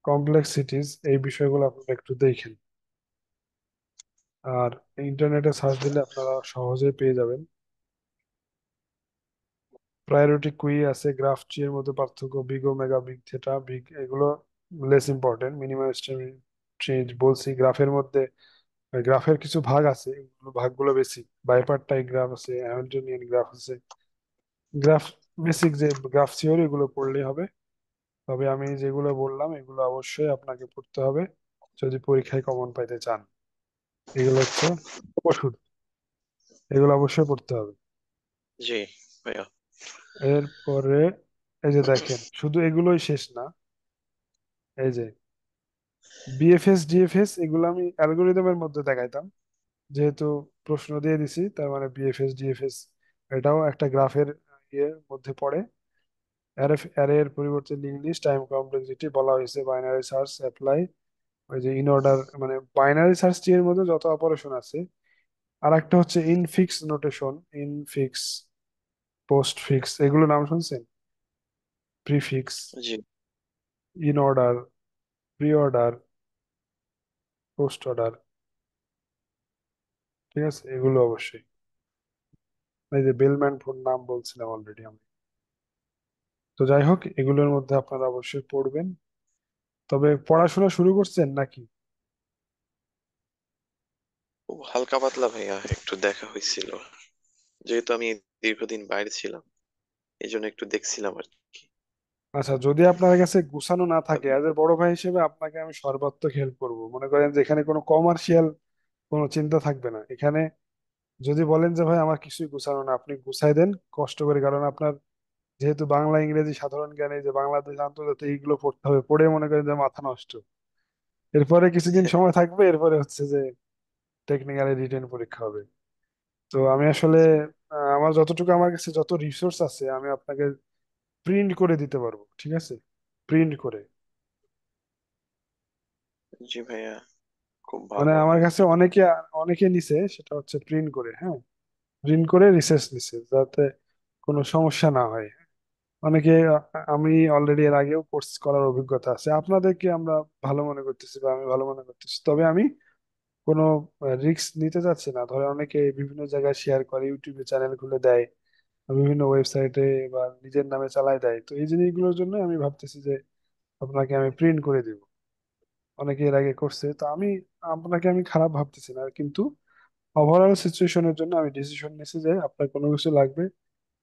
কমপ্লেক্সিটিস এই বিষয়গুলো আপনারা একটু দেখেন। আর ইন্টারনেটে সার্চ দিলে আপনারা সহজেই পেয়ে যাবেন। প্রায়োরিটি কুই আছে, গ্রাফ ট্রি এর মধ্যে পার্থক্য, big omega, big theta, big, এগুলো লেস ইম্পর্টেন্ট। মিনিমাম চেঞ্জ বলছি, গ্রাফের মধ্যে গ্রাফের কিছু ভাগ আছে, এগুলো ভাগগুলো বেশি, বাইপার্টাইট গ্রাফ আছে, হ্যামিল্টনিয়ান গ্রাফ আছে, গ্রাফ বেসিক যে গ্রাফ থিওরি এগুলো পড়লেই হবে। তবে আমি যেগুলো বললাম এগুলো অবশ্যই আপনাকে পড়তে হবে যদি পরীক্ষায় কমন পাইতে চান। এগুলো হচ্ছে ওষুধ, এগুলো অবশ্যই পড়তে হবে। জি ভাইয়া। এরপরে এই যে দেখেন, শুধু এগুলোই শেষ না, এই যে বিএফএস ডিএফএস, এগুলো আমি অ্যালগোরিদমের মধ্যে দেখাইতাম, যেহেতু প্রশ্ন দিয়ে দিছি তার মানে বিএফএস ডিএফএস এটাও একটা গ্রাফের ইয়ের মধ্যে পড়ে। অ্যারে এর পরিবর্তে লিঙ্ক লিস্ট, টাইম কমপ্লেক্সিটি বলা হয়েছে, বাইনারি সার্চ অ্যাপ্লাই, ওই যে ইন অর্ডার, মানে বাইনারি সার্চ ট্রি এর মধ্যে যত অপারেশন আছে। আর একটা হচ্ছে infix notation, infix, post fix, এগুলো নাম শুনছেন, prefix, G. In order, pre order, post order, ঠিক আছে, এগুলো অবশ্যই। এই যে বেলম্যান ফোন নাম বলছিলাম অলরেডি আমি। তো যাই হোক, এগুলোর মধ্যে আপনারা অবশ্যই পড়বেন। তবে পড়াশোনা শুরু করছেন নাকি? খুব হালকা পাতলা ভাইয়া, একটু দেখা হয়েছিল, যেহেতু আমি দীর্ঘদিন বাইরে ছিলাম, এই জন্য একটু দেখছিলাম আর কি। আচ্ছা, যদি আপনার কাছে গুছানো না থাকে, তবে এজ এ বড় ভাই হিসেবে আপনাকে আমি সর্বাত্মক হেল্প করব। মনে করেন যে এখানে কোনো কমার্শিয়াল কোনো চিন্তা থাকবে না এখানে। যদি বলেন যে ভাই আমার কিছুই গুছানো না, আপনি গুছাই দেন কষ্ট করে, কারণ আপনার যেহেতু বাংলা ইংরেজি সাধারণ জ্ঞান, এই যে বাংলাদেশ আন্তর্জাতিক এইগুলো পড়তে হবে, পড়ে মনে করেন যে মাথা নষ্ট। এরপরে কিছুদিন সময় থাকবে, এরপরে হচ্ছে যে টেকনিক্যালি রিটেন পরীক্ষা হবে। তো আমি আসলে আমার যতটুকু, আমার কাছে যত রিসোর্স আছে আমি আপনাকে প্রিন্ট করে দিতে পারবো, ঠিক আছে, প্রিন্ট করে। জি ভাইয়া, খুব মানে ভালো আমার হয়। কাছে অনেকে, অনেকে নিছে, সেটা হচ্ছে প্রিন্ট করে, হ্যাঁ, প্রিন্ট করে রিসার্চ নিছে, যাতে কোনো সমস্যা না হয়। অনেকে আমি অলরেডি এর আগেও কোর্স করার অভিজ্ঞতা আছে, আপনাদেরকে আমরা ভালো মনে করতেছি বা আমি ভালো মনে করতেছি, তবে আমি কোনো রিস্ক নিতে চাচ্ছি না। ধরে অনেকে বিভিন্ন জায়গায় শেয়ার করে, ইউটিউবে চ্যানেল খুলে দেয়, বিভিন্ন ওয়েবসাইটে বা নিজের নামে চালায় দেয়। তো এই জিনিসগুলোর জন্য আমি ভাবতেছি যে আপনাকে আমি প্রিন্ট করে দিব। অনেকে এর আগে করছে, তো আমি আপনাকে আমি খারাপ ভাবতেছি না, কিন্তু ওভারঅল সিচুয়েশনের জন্য আমি ডিসিশন নিয়েছি যে আপনার কোনো কিছু লাগবে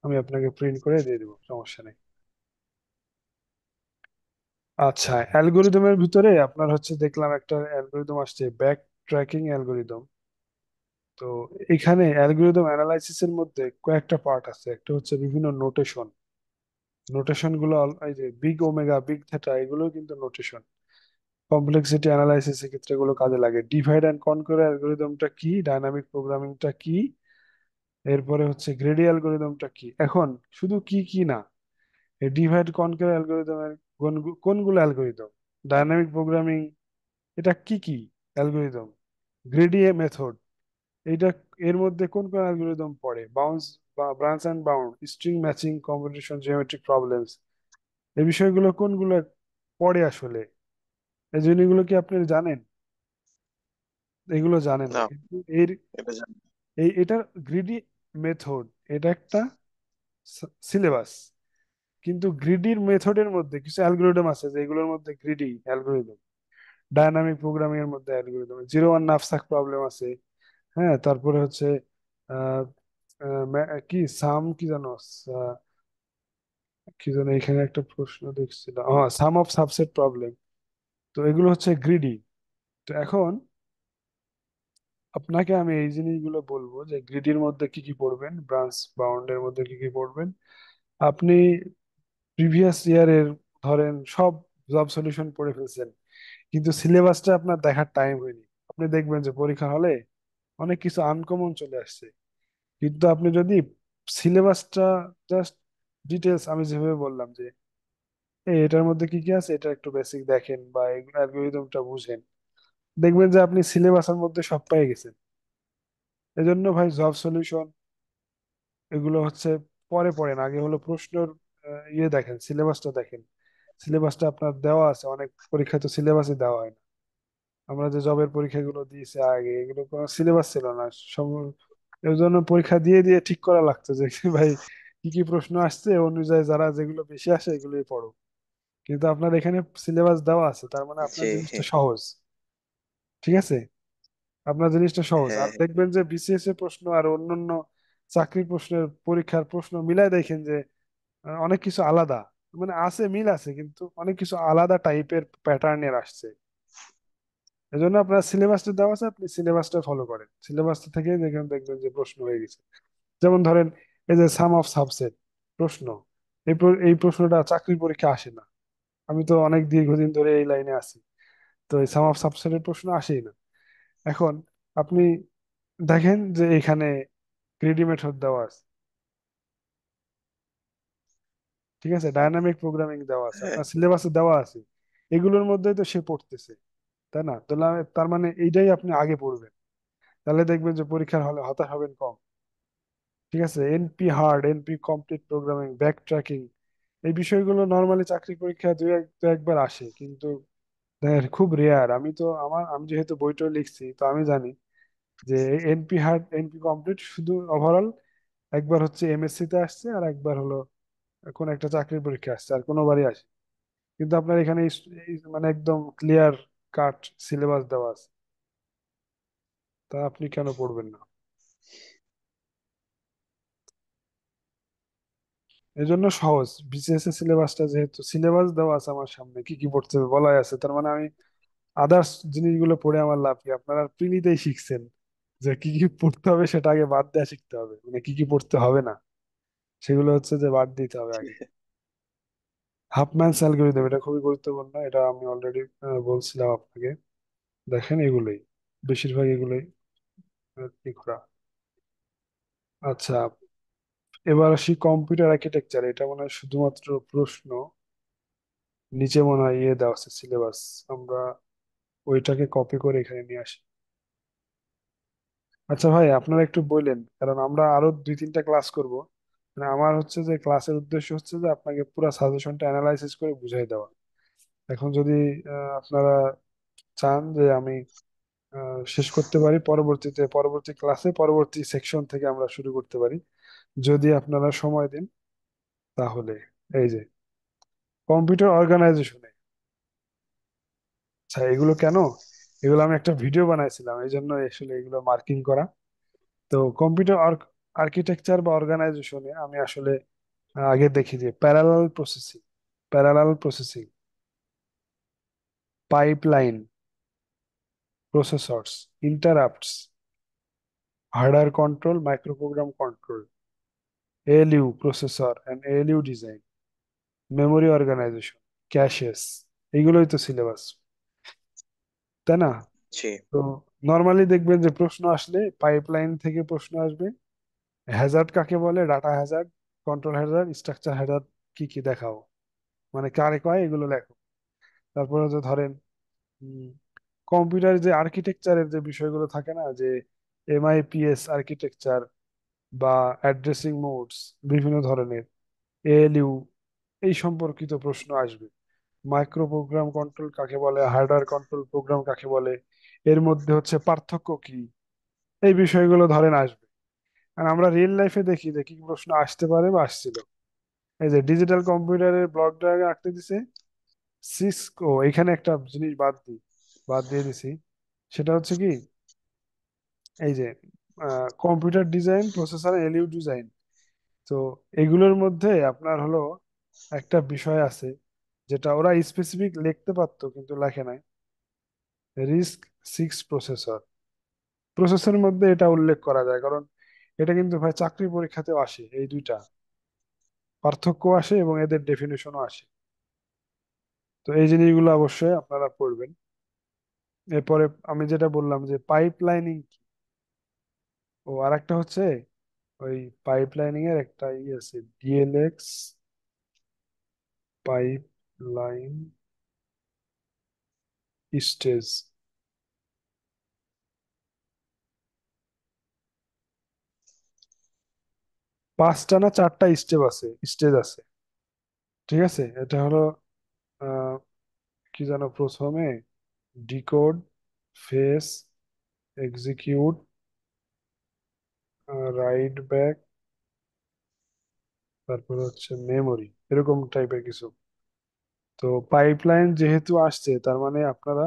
আমি আপনাকে প্রিন্ট করে দিয়ে দিব, সমস্যা নেই। আচ্ছা, অ্যালগোরিদমের ভিতরে আপনার হচ্ছে দেখলাম একটা অ্যালগোরিদম আসছে, ব্যাক ট্র্যাকিং অ্যালগোরিদম। তো এখানে অ্যালগোরিদম অ্যানালাইসিস এর মধ্যে কয়েকটা পার্ট আছে, একটা হচ্ছে বিভিন্ন নোটেশন, নোটেশন গুলো এই যে বিগ ওমেগা, বিগ থেটা, এগুলো কিন্তু নোটেশন। কমপ্লেক্সিটি অ্যানালাইসিস এর ক্ষেত্রে এগুলো কাজে লাগে। ডিভাইড অ্যান্ড কনক্যুর অ্যালগোরিদমটা কি, ডাইনামিক প্রোগ্রামিংটা কি, এরপরে হচ্ছে গ্রেডি অ্যালগোরিদমটা কি। এখন শুধু কি কি না, এই ডিভাইড কনক্যুর অ্যালগোরিদমের কোনগুলো অ্যালগোরিদম, ডাইনামিক প্রোগ্রামিং এটা কি কি অ্যালগোরিদম, গ্রেডি মেথড এইটা, এর মধ্যে কোন কোন অ্যালগোরিদম পড়ে, বাউন্স বা branch and bound, string matching, competition, geometric problems, এই বিষয়গুলো কোনগুলো পড়ে আসলে, এই জিনিসগুলো কি আপনি জানেন? এগুলো জানেন না না, কিন্তু এর এটা জানি। এটার গ্রিডি মেথড, এটা একটা সিলেবাস। কিন্তু গ্রিডির মেথডের মধ্যে কিছু অ্যালগোরিদম আছে যেগুলোর মধ্যে গ্রিডি অ্যালগোরিদম, ডায়নামিক প্রোগ্রামিং এর মধ্যে অ্যালগোরিদম, জিরো ওয়ান নাফসাক প্রবলেম আছে। হ্যাঁ, তারপরে হচ্ছে আহ, কি সাম কি জানো, আহ, কি জানো এখানে একটা প্রশ্ন দেখছিলাম, হ্যাঁ সাম অফ সাবসেট প্রবলেম। তো এগুলো হচ্ছে গ্রিডি। তো এখন আপনাকে আমি এই জিনিসগুলো বলবো যে গ্রিডির মধ্যে কি কি পড়বেন, ব্রাঞ্চ বাউন্ডের মধ্যে কি কি পড়বেন। আপনি প্রিভিয়াস ইয়ারের ধরেন সব জব সলিউশন পড়ে ফেলছেন, কিন্তু সিলেবাসটা আপনার দেখার টাইম হয়নি। আপনি দেখবেন যে পরীক্ষা হলে অনেক কিছু আনকমন চলে আসছে। কিন্তু আপনি যদি সিলেবাসটা জাস্ট ডিটেলস আমি যেভাবে বললাম যে এটার মধ্যে কি কি আছে এটা একটু বেসিক দেখেন বা অ্যালগোরিদমটা বুঝেন, দেখবেন যে আপনি সিলেবাসের মধ্যে সব পেয়ে গেছেন। এজন্য ভাই জব সলিউশন এগুলো হচ্ছে পরে পড়েন, আগে হলো প্রশ্নর ইয়ে দেখেন, সিলেবাসটা দেখেন। সিলেবাসটা আপনার দেওয়া আছে, অনেক পরীক্ষা তো সিলেবাসই দেওয়া হয় না। আমরা যে জবের পরীক্ষাগুলো দিয়েছি আগে, এগুলো কোনো সিলেবাস ছিল না। সব এর জন্য পরীক্ষা দিয়ে দিয়ে ঠিক করা লাগতো যে ভাই কি কি প্রশ্ন আসছে অনুযায়ী যারা যেগুলো বেশি আসে এগুলোই পড়ো। কিন্তু আপনার এখানে সিলেবাস দেওয়া আছে, তার মানে আপনার জি, জিনিসটা হ্যাঁ, সহজ। ঠিক আছে, আপনার জিনিসটা সহজ। হ্যাঁ, আর দেখবেন যে বিসিএস এর প্রশ্ন আর অন্যান্য চাকরির প্রশ্নের পরীক্ষার প্রশ্ন মিলাই দেখেন যে অনেক কিছু আলাদা, মানে আছে মিল আছে কিন্তু অনেক কিছু আলাদা টাইপের প্যাটার্নের আসছে। এজন্য আপনার সিলেবাসটা দেওয়া আছে, আপনি সিলেবাসটা ফলো করেন, সিলেবাসটা থেকে দেখেন, দেখবেন যে প্রশ্ন হয়ে গেছে। যেমন ধরেন এই যে সাম অফ সাবসেট প্রশ্ন, এই প্রশ্নটা চাকরির পরীক্ষা আসে না। আমি তো অনেক দীর্ঘদিন ধরে এই লাইনে আছি, তো এই সাম অফ সাবসেটের প্রশ্ন আসেই না। এখন আপনি দেখেন যে এখানে গ্রেডি মেথড দেওয়া আছে, ঠিক আছে, ডায়নামিক প্রোগ্রামিং দেওয়া আছে, হ্যাঁ। আপনার সিলেবাসে দেওয়া আছে, এগুলোর মধ্যে তো সে পড়তেছে, তাই না? তাহলে তার মানে এইটাই আপনি আগে পড়বেন, তাহলে দেখবেন যে পরীক্ষার হলে হতাশ হবেন কম। ঠিক আছে, NP hard, NP complete programming, backtracking, এই বিষয়গুলো নর্মালি চাকরি পরীক্ষা দু একবার আসে, কিন্তু দেখেন খুব রেয়ার। আমি যেহেতু বইটা লিখছি তো আমি জানি যে এনপি হার্ড এনপি কমপ্লিট শুধু ওভারঅল একবার হচ্ছে এমএসসি তে আসছে, আর একবার হলো কোন একটা চাকরির পরীক্ষা আসছে, আর কোনোবারই আসে। কিন্তু আপনার এখানে মানে একদম ক্লিয়ার কাট সিলেবাস দেওয়া আছে, তা আপনি কেন পড়বেন না? এই জন্য সহজ বিসিএস এর সিলেবাসটা, যেহেতু সিলেবাস দেওয়া আছে আমার সামনে, কি কি পড়তে হবে বলাই আছে, তার মানে আমি আদার্স জিনিসগুলো পড়ে আমার লাভ কি? আপনারা প্রিলিতেই শিখছেন যে কি কি পড়তে হবে, সেটা আগে বাদ দেওয়া শিখতে হবে, মানে কি কি পড়তে হবে না সেগুলো হচ্ছে যে বাদ দিতে হবে আগে। হাফম্যানস অ্যালগরিদম এটা খুবই গুরুত্বপূর্ণ, এটা আমি অলরেডি বলছিলাম আপনাকে। দেখেন এগুলোই, বেশিরভাগ এগুলোই কি করা। আচ্ছা, এবার আসি কম্পিউটার আর্কিটেকচার, এটা মনে হয় শুধুমাত্র প্রশ্ন, নিচে মনে হয় ইয়ে দেওয়া আছে সিলেবাস, আমরা ওইটাকে কপি করে এখানে নিয়ে আসি। আচ্ছা ভাই, আপনারা একটু বললেন, কারণ আমরা আরো দুই তিনটা ক্লাস করব। মানে আমার হচ্ছে যে ক্লাসের উদ্দেশ্য হচ্ছে যে আপনাকে পুরো সাজেশনটা অ্যানালাইসিস করে বুঝাই দেওয়া। এখন যদি আপনারা চান যে আমি শেষ করতে পারি, পরবর্তী ক্লাসে পরবর্তী সেকশন থেকে আমরা শুরু করতে পারি, যদি আপনারা সময় দেন তাহলে। এই যে কম্পিউটার অর্গানাইজেশনে, আচ্ছা এগুলো কেন, এগুলো আমি একটা ভিডিও বানাইছিলাম এই জন্য আসলে এগুলো মার্কিং করা। তো কম্পিউটার আর্কিটেকচার বা অর্গানাইজেশনে আমি আসলে আগে দেখি যে parallel processing, pipeline, processors, interrupts, hardware control, micro program control, ALU processor and ALU design, memory organisation, caches, এইগুলোই তো সিলেবাস, তাই না? জি। তো নর্মালি দেখবেন যে প্রশ্ন আসলে পাইপলাইন থেকে প্রশ্ন আসবে, হ্যাজার্ড কাকে বলে, data hazard, control hazard, structure Hazard কি কি দেখাও, মানে কারে কয় এগুলো লেখো। তারপরে হচ্ছে ধরেন কম্পিউটার যে আর্কিটেকচারের যে বিষয়গুলো থাকে না, যে এমআইপিএস আর্কিটেকচার বা অ্যাড্রেসিং মোডস বিভিন্ন ধরনের, এএলইউ, এই সম্পর্কিত প্রশ্ন আসবে। মাইক্রো প্রোগ্রাম কন্ট্রোল কাকে বলে, হার্ডওয়্যার কন্ট্রোল প্রোগ্রাম কাকে বলে, এর মধ্যে হচ্ছে পার্থক্য কি, এই বিষয়গুলো ধরেন আসবে। আর আমরা রিয়েল লাইফে দেখি যে কি প্রশ্ন আসতে পারে বা আসছিল। এই যে ডিজিটাল কম্পিউটারের ব্লক ডায়াগ্রাম আঁকতে দিছে, সিসকো, এখানে একটা জিনিস বাদ দিয়ে দিছি, সেটা হচ্ছে কি, এই যে computer design, processor, LU design. তো এগুলোর মধ্যে আপনার হলো একটা বিষয় আছে যেটা ওরা স্পেসিফিক লিখতে পারতো কিন্তু লেখে নাই, রিস্ক সিক্স প্রসেসর। প্রসেসরের মধ্যে এটা উল্লেখ করা যায় কারণ এটা কিন্তু ভাই চাকরি পরীক্ষাতেও আসে, এই দুইটা পার্থক্য আসে এবং এদের ডেফিনেশনও আসে। তো এই জিনিসগুলো অবশ্যই আপনারা পড়বেন। এরপরে আমি যেটা বললাম যে পাইপলাইনিং, ও আর একটা হচ্ছে ওই পাইপলাইনিং এর একটা ই আছে, ডিএলএক্স পাইপলাইন স্টেজ, 5টা না 4টা স্টেজ আছে। ঠিক আছে, এটা হলো আহ, কি জানো, প্রথমে decode, face, execute, right back, তারপর হচ্ছে মেমোরি, এরকম টাইপের কিছু। তো পাইপলাইন যেহেতু আসছে তার মানে আপনারা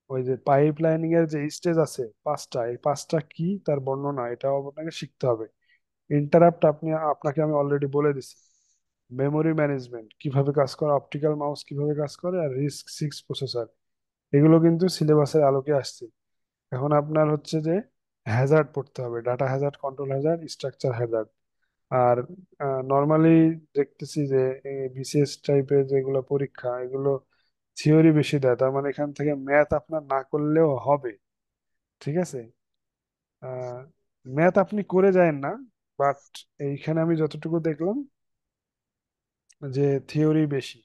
ওই যে পাইপলাইনিং এর যে স্টেজ আছে 5টা, এই 5টা কি তার বর্ণনা এটাও আপনাকে শিখতে হবে। ইন্টারাপ্ট আপনাকে আমি অলরেডি বলে দিছি। মেমোরি ম্যানেজমেন্ট কিভাবে কাজ করে, অপটিক্যাল মাউস কিভাবে কাজ করে, আর রিস্ক সিক্স প্রসেসর, এগুলো কিন্তু সিলেবাসের আলোকে আসছে। এখন আপনার হচ্ছে যে হ্যাজার্ড পড়তে হবে, data hazard, control hazard, structure hazard. আর নর্মালি দেখতেছি যে বিসিএস টাইপের যেগুলো পরীক্ষা, এগুলো থিওরি বেশি দেয়, তার মানে এখান থেকে ম্যাথ আপনার না করলেও হবে। ঠিক আছে, ম্যাথ আপনি করে যায়েন না, বাট এইখানে আমি যতটুকু দেখলাম যে থিওরি বেশি,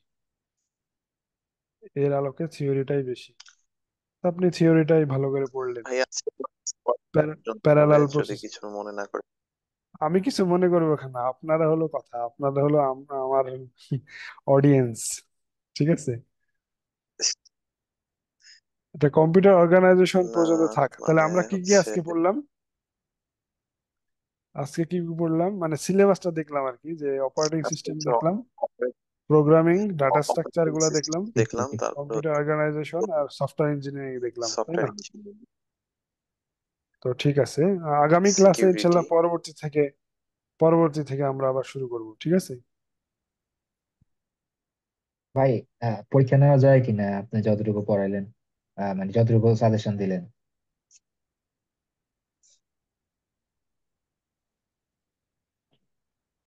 এর আলোকে থিওরিটাই বেশি। তো আপনি থিওরিটাই ভালো করে পড়লেন। ভাইয়া পর্যন্ত হবে প্যারালাল যদি প্রসেস, কিছু মনে না করে। আমি কিছু মনে করবো কেন, আপনারা হলো কথা, আপনারা হলো আমার অডিয়েন্স। ঠিক আছে, এটা কম্পিউটার অর্গানাইজেশন না পর্যন্ত থাক, তাহলে মানে আমরা কি কি হচ্ছে আজকে পড়লাম? আজকে কি কি পড়লাম মানে সিলেবাসটা দেখলাম আর কি, যে অপারেটিং সিস্টেম দেখলাম, প্রোগ্রামিং, ডাটা স্ট্রাকচার অপারেটিং গুলো সিস্টেম দেখলাম, দেখলাম, তারপর কম্পিউটার অর্গানাইজেশন আর সফটওয়্যার ইঞ্জিনিয়ারিং দেখলাম, তাই সফটওয়্যার না? ইঞ্জিনিয়ারিং, তো ঠিক আছে, আগামী ক্লাসে সিকিউরিটি। ইনশাল্লাহ পরবর্তী থেকে আমরা আবার শুরু করব, ঠিক আছে? ভাই, পরীক্ষা নেওয়া যায় কিনা আপনি যতটুকু পড়াইলেন, মানে যতটুকু সাজেশন দিলেন?